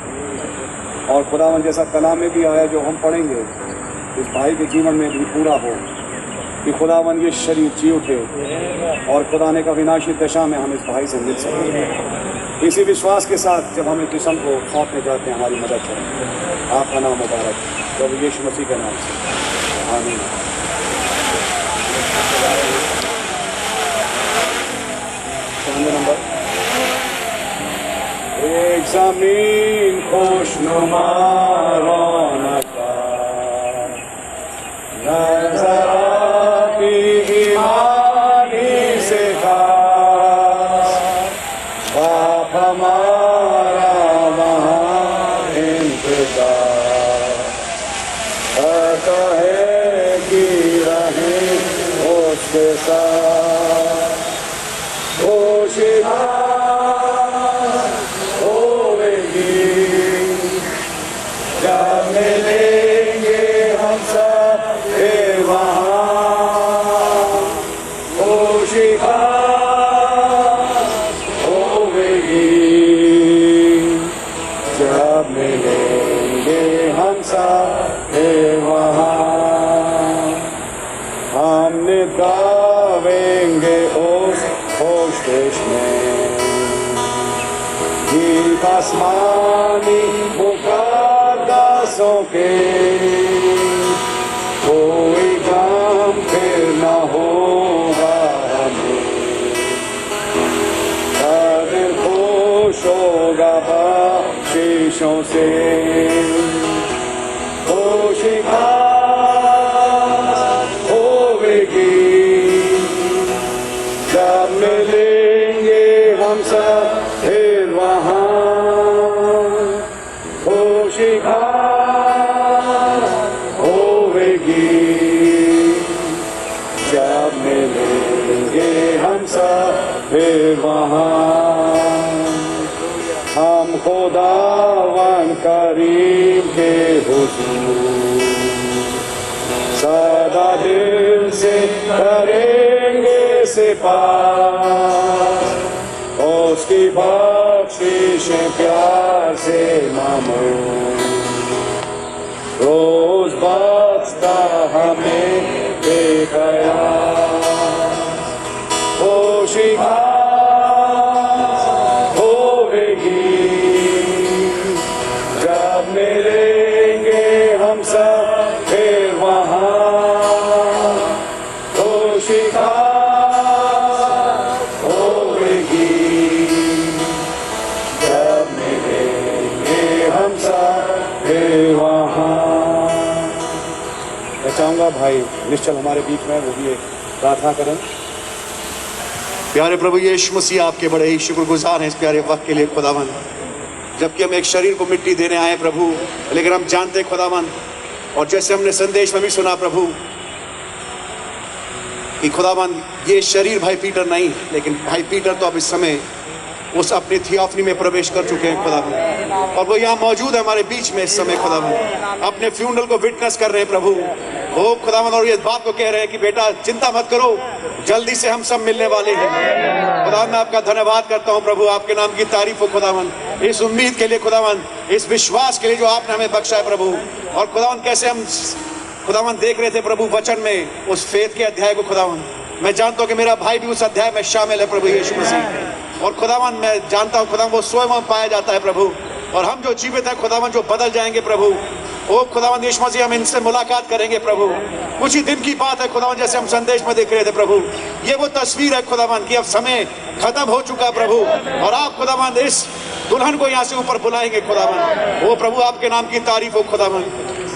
और खुदावन जैसा कलाम में भी आया जो हम पढ़ेंगे इस भाई के जीवन में भी पूरा हो कि खुदावन ये शरीर जी उठे और खुदा ने का विनाशी दशा में हम इस भाई से मिल सकें। इसी विश्वास के साथ जब हम इस जिस्म को सौंपने जाते हैं हमारी मदद करें। आपका नाम मुबारक प्रभु यीशु मसीह के नाम से, आमीन। नंबर एक ज़मीन खुशनुमा रौनका नज़र आती ईमानी से खास बाप हमारा वहाँ इंतजार करता है कि रहें उसके साथ। जब मिलेंगे हम सब फिर वहाँ खुशियाँ होगी। जब मिलेंगे हम सब फिर वहाँ हमने गावेंगे उस होश देश में गीत आसमानी मुक़द्दसों के। कोई गम फिर न होगा हमें, हर दिल खुश होगा बख्शिशों से। खुशियाँ होगी जब मिलेंगे हम सब फिर वहाँ खुशियाँ होगी। जब मिलेंगे हम सब फिर वहाँ हम खुदावन करीम के हुजूर सदा दिल से करेंगे सिपाह। उसकी बख्शिश प्यार से मामू रोज बख्शता हमें बेकया। खुशियाँ होगी जब मिलेंगे हम सब फिर वहाँ खुशियाँ होगी। जब मिलेंगे हम सब फिर वहाँ। मैं चाहूँगा भाई निश्चल हमारे बीच में वो भी एक प्रार्थना करें। प्यारे प्रभु यीशु मसीह, आपके बड़े ही शुक्रगुजार हैं इस प्यारे वक्त के लिए खुदावन। जबकि हम एक शरीर को मिट्टी देने आए प्रभु, लेकिन हम जानते हैं खुदावन, और जैसे हमने संदेश में भी सुना प्रभु कि खुदावन ये शरीर भाई पीटर नहीं, लेकिन भाई पीटर तो अब इस समय उस अपनी थियोफनी में प्रवेश कर चुके हैं खुदावन, और वो यहाँ मौजूद है हमारे बीच में इस समय खुदावन, अपने फ्यूनरल को विटनेस कर रहे हैं प्रभु। ओ खुदावन, और ये बात को कह रहे हैं कि बेटा चिंता मत करो, जल्दी से हम सब मिलने वाले हैं। खुदावन मैं आपका धन्यवाद करता हूँ प्रभु, आपके नाम की तारीफ हो खुदावन, इस उम्मीद के लिए खुदावन, इस विश्वास के लिए जो आपने हमें बख्शा है प्रभु। और खुदावन कैसे हम खुदावन देख रहे थे प्रभु वचन में उस फेथ के अध्याय को खुदावन, मैं जानता हूँ कि मेरा भाई भी उस अध्याय में शामिल है प्रभु यीशु मसीह। और खुदावन मैं जानता हूँ खुदावन वो स्वयं पाया जाता है प्रभु, और हम जो जीवित हैं खुदावन जो बदल जाएंगे प्रभु। ओ खुदावन यीशु मसीह, हम इनसे मुलाकात करेंगे प्रभु। कुछ ही दिन की बात है खुदावन, जैसे हम संदेश में देख रहे थे प्रभु, ये वो तस्वीर है खुदावन कि अब समय खत्म हो चुका प्रभु, और आप खुदावन इस दुल्हन को यहाँ से ऊपर बुलाएंगे खुदावन। ओ प्रभु आपके नाम की तारीफ हो खुदावन।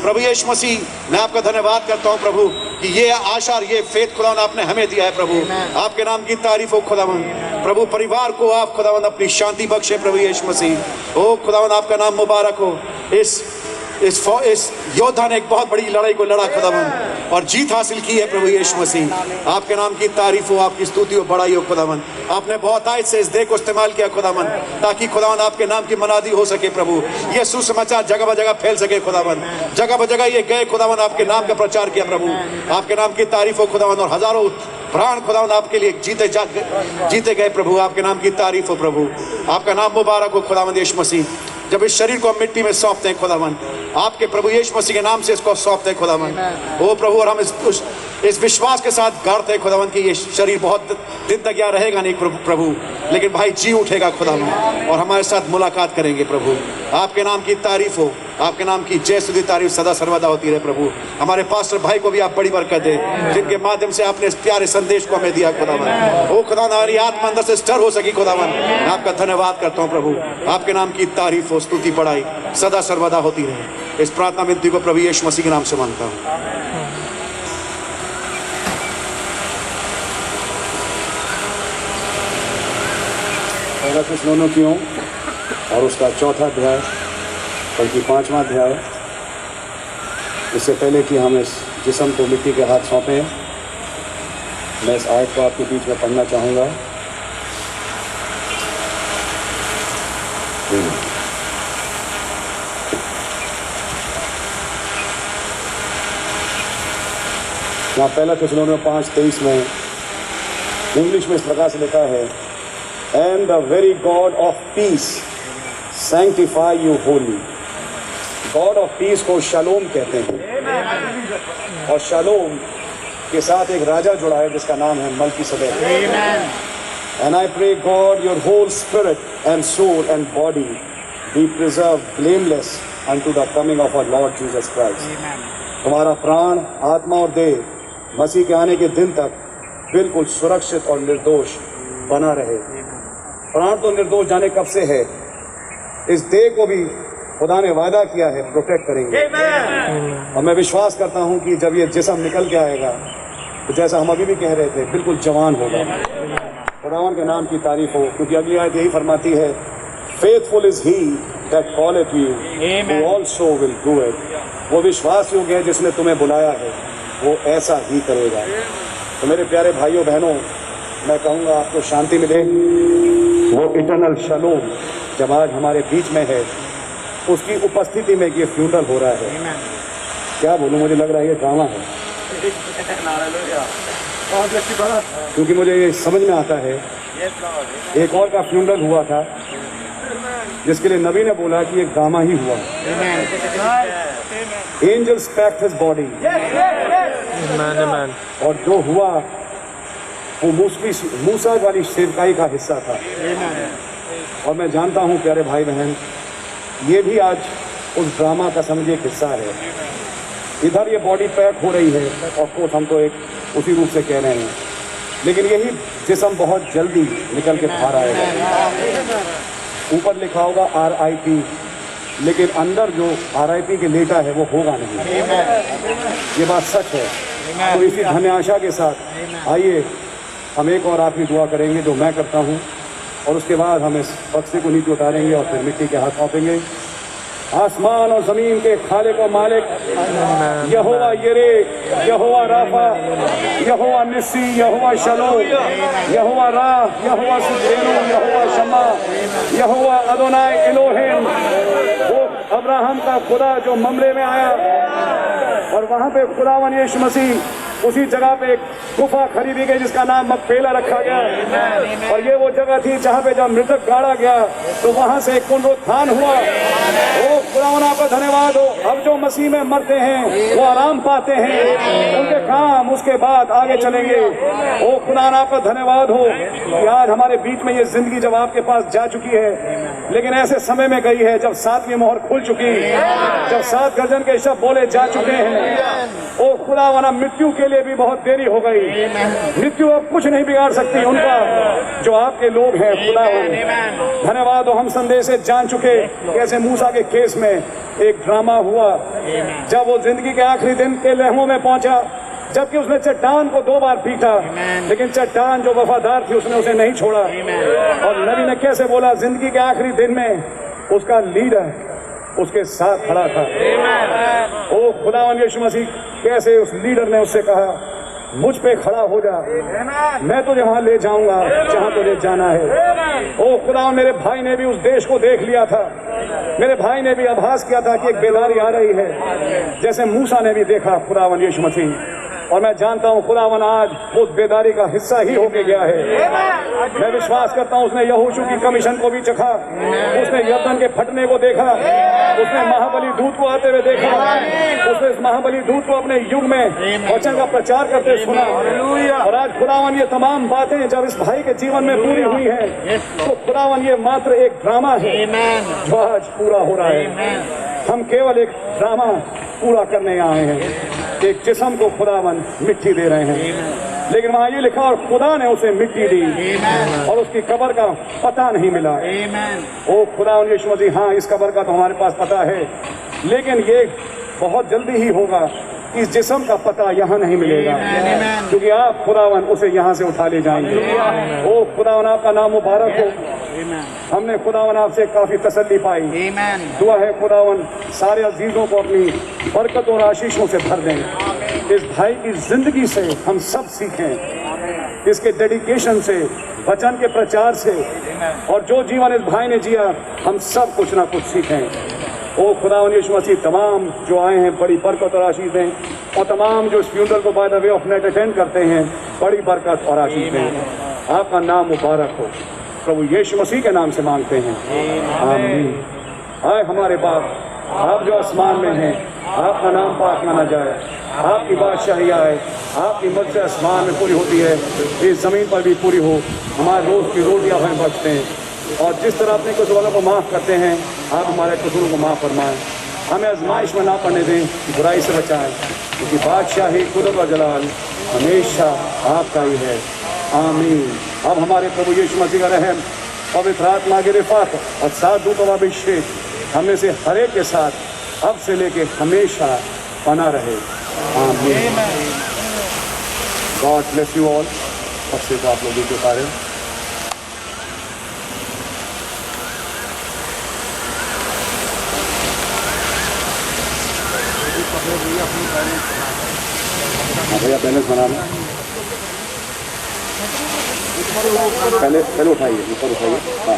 प्रभु यीशु मसीह, मैं आपका धन्यवाद करता हूँ प्रभु कि ये आशा, ये फेथ खुदावन आपने हमें दिया है प्रभु, आपके नाम की तारीफ हो खुदावन। प्रभु परिवार को आप खुदावन अपनी शांति बख्शे प्रभु यीशु मसीह। ओ खुदावन आपका नाम मुबारक हो। इस योद्धा ने एक बहुत बड़ी लड़ाई को लड़ा खुदावन, और जीत हासिल की है प्रभु यीशु मसीह। आपके नाम की तारीफ हो, आपकी स्तुति हो, बड़ाई हो खुदावन। आपने बहुत आयत से इस देह को इस्तेमाल किया खुदावन, ताकि खुदावन आपके नाम की मनादी हो सके प्रभु। ये सुसमाचार जगह ब जगह फैल सके खुदावन, जगह ब जगह ये गए खुदावन, आपके नाम का प्रचार किया प्रभु। आपके नाम की तारीफ हो खुदावन, और हजारों प्राण खुदावन आपके लिए जीते गए प्रभु। आपके नाम की तारीफ हो प्रभु, आपका नाम मुबारक हो खुदावन यीशु मसीह। जब इस शरीर को हम मिट्टी में सौंपते हैं खुदावन, आपके प्रभु यीशु मसीह के नाम से इसको सौंपते हैं खुदावन। ओ प्रभु, और हम इस विश्वास के साथ गाड़ते हैं खुदावन कि ये शरीर बहुत दिन तक यहाँ रहेगा नहीं प्रभु, लेकिन भाई जी उठेगा खुदावन, और हमारे साथ मुलाकात करेंगे प्रभु। आपके नाम की तारीफ हो, आपके नाम की जय स्तुति तारीफ सदा सर्वदा होती रहे प्रभु। हमारे पास्टर भाई को भी आप बड़ी बरकत दे, जिनके माध्यम से आपने इस प्यारे संदेश को हमें दिया खुदावन। ओ खुदावन, हमारी आत्मा अंदर से स्टर हो सकी खुदावन। मैं आपका धन्यवाद करता हूँ प्रभु, आपके नाम की तारीफ हो, स्तुति बढ़ाई सदा सर्वदा होती रहे। इस प्रार्थना विनती को प्रभु यीशु मसीह के नाम से मांगता हूँ। पहला थिस्सलुनीकियों और उसका चौथा अध्याय, बल्कि 5वां अध्याय। इससे पहले कि हम इस जिस्म को मिट्टी के हाथ सौंपें, मैं इस आयत को आपके बीच में पढ़ना चाहूँगा। यहाँ पहला थिस्सलुनीकियों 5:23 में इंग्लिश में इस प्रकार से लिखा है, And the very God of peace sanctify you wholly। God of peace को शालोम कहते हैं, और शालोम के साथ एक राजा जुड़ा है जिसका नाम है मल्कीसदेक। And I pray God your whole spirit and soul and body be preserved blameless unto the coming of our Lord Jesus Christ। तुम्हारा प्राण, आत्मा और देह मसीह के आने के दिन तक बिल्कुल सुरक्षित और निर्दोष बना रहे। प्राण तो निर्दोष जाने कब से है, इस देह को भी खुदा ने वादा किया है प्रोटेक्ट करेंगे। और मैं विश्वास करता हूं कि जब ये जिस्म निकल के आएगा तो जैसा हम अभी भी कह रहे थे, बिल्कुल जवान होगा। खुदावन के नाम की तारीफ हो, क्योंकि अगली आयत यही फरमाती है, faithful is he that calleth you who also will do it. वो विश्वास योग्य है जिसने तुम्हें बुलाया है, वो ऐसा ही करेगा। तो मेरे प्यारे भाइयों बहनों, मैं कहूँगा आपको शांति मिले। वो इटर्नल शालोम जब आज हमारे बीच में है, उसकी उपस्थिति में ये फ्यूनरल हो रहा है। क्या बोलूँ, मुझे लग रहा है ये ड्रामा है, क्योंकि मुझे ये समझ में आता है एक और का फ्यूनरल हुआ था जिसके लिए नबी ने बोला कि एक ड्रामा ही हुआ। एंजल्स पैक्ड हिज बॉडी, और जो हुआ वो मूसा वाली सेवकाई का हिस्सा था। और मैं जानता हूँ प्यारे भाई बहन, ये भी आज उस ड्रामा का समझिए एक हिस्सा है। इधर ये बॉडी पैक हो रही है, ऑफ कोर्स हम तो एक उसी रूप से कह रहे हैं, लेकिन यही जिस्म बहुत जल्दी निकल के बाहर आएगा। ऊपर लिखा होगा RIP, लेकिन अंदर जो RIP के लेटा है वो होगा नहीं। ये बात सच है। तो इसी धन्य आशा के साथ आइए हम एक और आखिरी दुआ करेंगे जो मैं करता हूँ, और उसके बाद हम इस बक्से को नीचे उतारेंगे और फिर मिट्टी के हाथ सौंपेंगे। आसमान और ज़मीन के खालिक और मालिक यहोवा यिरे, यहोवा राफा, यहोवा निस्सी, यहोवा शलोम, यहोवा राह, यहोवा सिद्देनु, यहोवा शमा, यहोवा अदोनाई इलोहिम, वो अब्राहम का खुदा जो ममरे में आया और वहाँ पे खुदावन यीशु मसीह उसी जगह पे एक गुफा खरीदी गई जिसका नाम मकपेला रखा गया, और ये वो जगह थी जहाँ पे जब मृतक गाड़ा गया तो वहाँ से एक पुनरुत्थान हुआ। ओ खुदावन आपका धन्यवाद हो, अब जो मसीह में मरते हैं वो आराम पाते हैं, उनके काम उसके बाद आगे चलेंगे। ओ खुदावन आपका धन्यवाद हो कि आज हमारे बीच में ये जिंदगी जब आपके पास जा चुकी है, लेकिन ऐसे समय में गई है जब 7वीं मोहर खुल चुकी, जब 7 गर्जन के शब्द बोले जा चुके हैं। ओ खुदावना मृत्यु के लिए भी बहुत देरी हो गई, मृत्यु अब कुछ नहीं बिगाड़ सकती उनका जो आपके लोग हैं। खुदावन धन्यवाद हो, हम संदेश से जान चुके कैसे मूसा के केस में एक ड्रामा हुआ जब वो जिंदगी के आखिरी दिन के लहमों में पहुंचा, जबकि उसने चट्टान को 2 बार पीटा, लेकिन चट्टान जो वफादार थी उसने उसे नहीं छोड़ा। और नबी ने कैसे बोला, जिंदगी के आखिरी दिन में उसका लीडर उसके साथ खड़ा था। ओ खुदावन यीशु मसीह, कैसे उस लीडर ने उससे कहा मुझ पे खड़ा हो जा, मैं तुझे वहां ले जाऊंगा जहां तुझे जाना है। ओ खुदावन, मेरे भाई ने भी उस देश को देख लिया था, मेरे भाई ने भी आभास किया था कि एक बेदारी आ रही है, जैसे मूसा ने भी देखा खुदावन यीशु मसीह। और मैं जानता हूँ खुदावन आज उस बेदारी का हिस्सा ही होके गया है। मैं विश्वास करता हूँ उसने यहोशू की कमीशन को भी चखा, उसने यरदन के फटने को देखा, उसने महाबली दूत को आते हुए देखा, उसने इस महाबली दूत को अपने युग में वचन का प्रचार करते सुना। और आज खुदावन ये तमाम बातें जब इस भाई के जीवन में पूरी हुई हैं, तो खुदावन ये मात्र एक ड्रामा है जो आज पूरा हो रहा है। हम केवल एक ड्रामा पूरा करने आए हैं, एक जिस्म को खुदावन मिट्टी दे रहे हैं, लेकिन वहाँ ये लिखा और खुदा ने उसे मिट्टी दी और उसकी कब्र का पता नहीं मिला। ओ खुदावन यीशु मसीह, हाँ इस कब्र का तो हमारे पास पता है, लेकिन ये बहुत जल्दी ही होगा। इस जिस्म का पता यहाँ नहीं मिलेगा, क्योंकि आप खुदावन उसे यहाँ से उठा ले जाएंगे। ओ खुदावन आपका नाम मुबारक हो। हमने खुदावन आपसे काफी तसल्ली पाई। दुआ है खुदावन सारे अजीजों को अपनी बरकत और आशीषों से भर दें। इस भाई की जिंदगी से हम सब सीखें, इसके डेडिकेशन से, वचन के प्रचार से, और जो जीवन इस भाई ने जिया हम सब कुछ ना कुछ सीखें। ओ खुदावन यीशु मसीह, तमाम जो आए हैं बड़ी बरकत और आशीष दें, और तमाम जो इस फ्यूनरल को by the way of net attend करते हैं बड़ी बरकत और आशीष दें। आपका नाम मुबारक हो, प्रभु यीशु मसीह के नाम से मांगते हैं, आमीन। आए हमारे बाप, आप जो आसमान में हैं, आपका नाम पाक माना जाए, आपकी बादशाही आए, आपकी मर्ज़ी आसमान में पूरी होती है, इस ज़मीन पर भी पूरी हो। हमारे रोज़ की रोटियाँ हमें बख्शते हैं, और जिस तरह अपने कसूरों को माफ़ करते हैं आप हमारे कसूरों को माफ़ फरमाएं। हमें आजमाइश में ना पड़ने दें, बुराई से बचाएं, क्योंकि बादशाही, कुदरत और जलाल हमेशा आपका ही है, आमीन। अब हमारे प्रभु यीशु मसीह का रहम, पवित्र आत्मा की रिफ़ात और 7 दूतों का अभिषेक हमें से हर एक के साथ अब से लेके हमेशा बना रहे, आमीन। God bless you all. अब से तो आप लोग भी सारे भैया बैलेंस बनाना, पहले उठाइए, ऊपर उठाइए, हाँ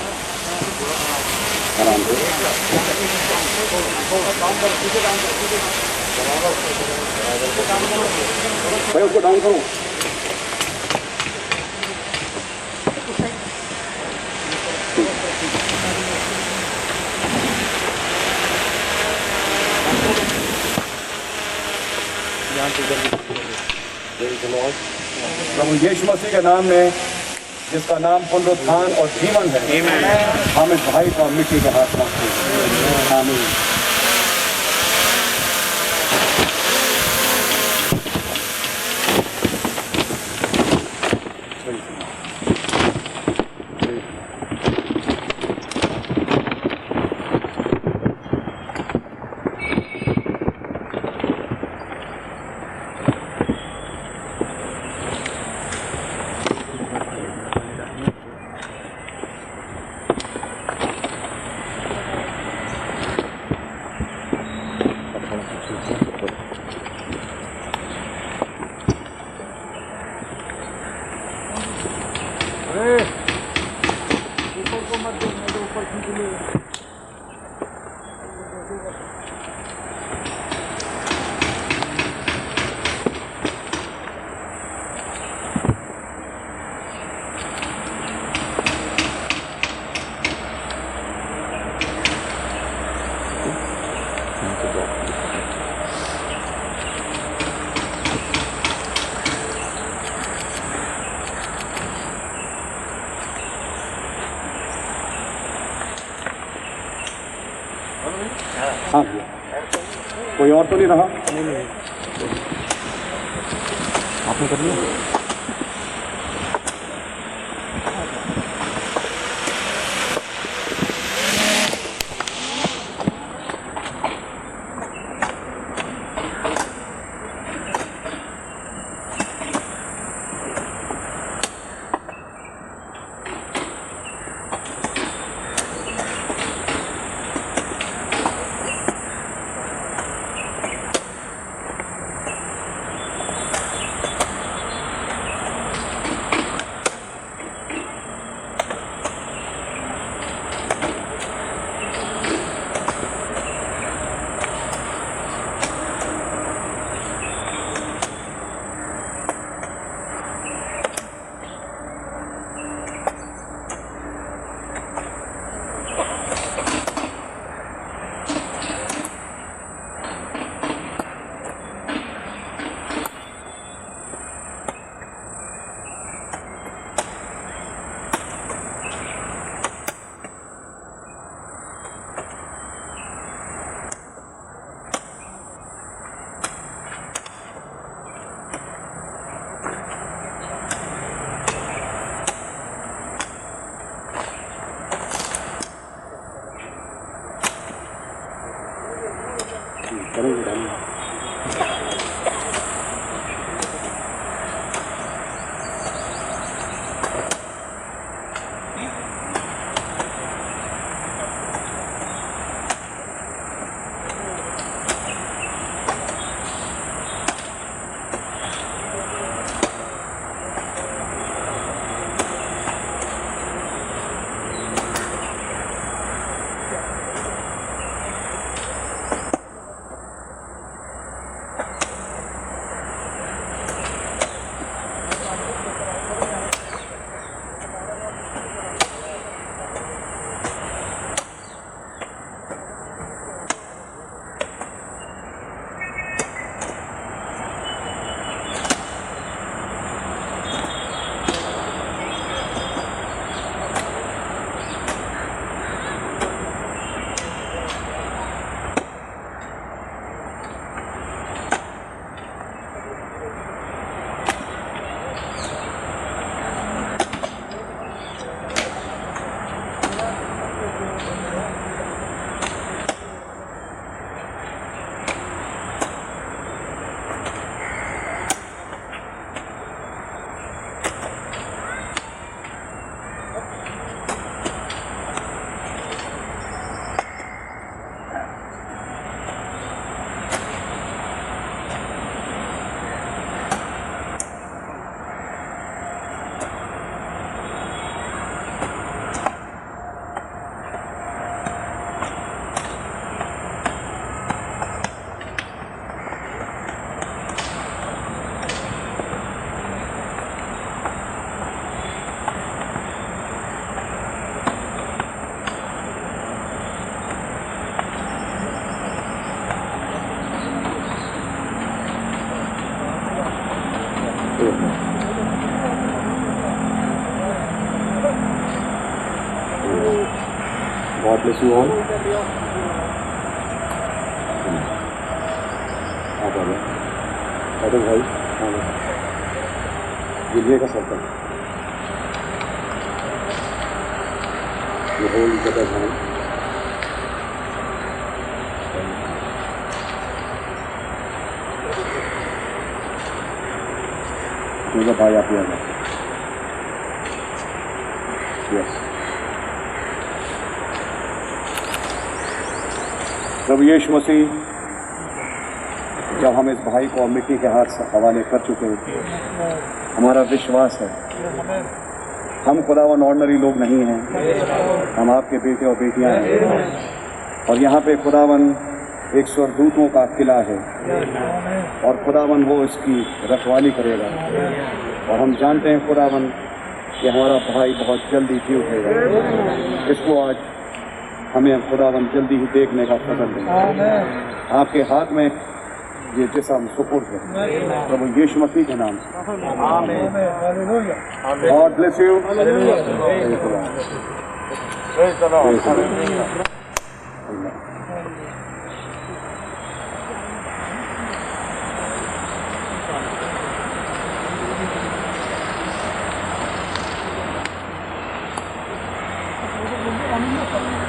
आराम से। भाई उसको डाउन करो। प्रभु यीशु मसीह के नाम में, जिसका नाम पुनरुत्थान और जीवन है, हम इस भाई को मिट्टी के हाथ रखते हैं, आमीन। हाँ भैया, कोई और तो नहीं रहा? आपने कर लिया? God bless you all. आप आ गए अरे भाई, हाँ गिलिए का सर्कल ये होल जगह है। मुझे भाई आप यहाँ यस प्रभु यीशु मसीह, जब हम इस भाई को मिट्टी के हाथ से हवाले कर चुके हैं, हमारा विश्वास है हम खुदावन ऑर्डनरी लोग नहीं हैं, हम आपके बेटे और बेटियां हैं। और यहाँ पे खुदावन एक स्वर्गदूतों का किला है और खुदावन वो इसकी रखवाली करेगा। और हम जानते हैं खुदावन कि हमारा भाई बहुत जल्दी जी उठेगा। इसको आज हमें खुदावन जल्दी ही देखने का फजल देगा। आपके हाथ में ये जिस्म सुपुर्द है प्रभु यीशु मसीह के नाम से। God bless you. Amin.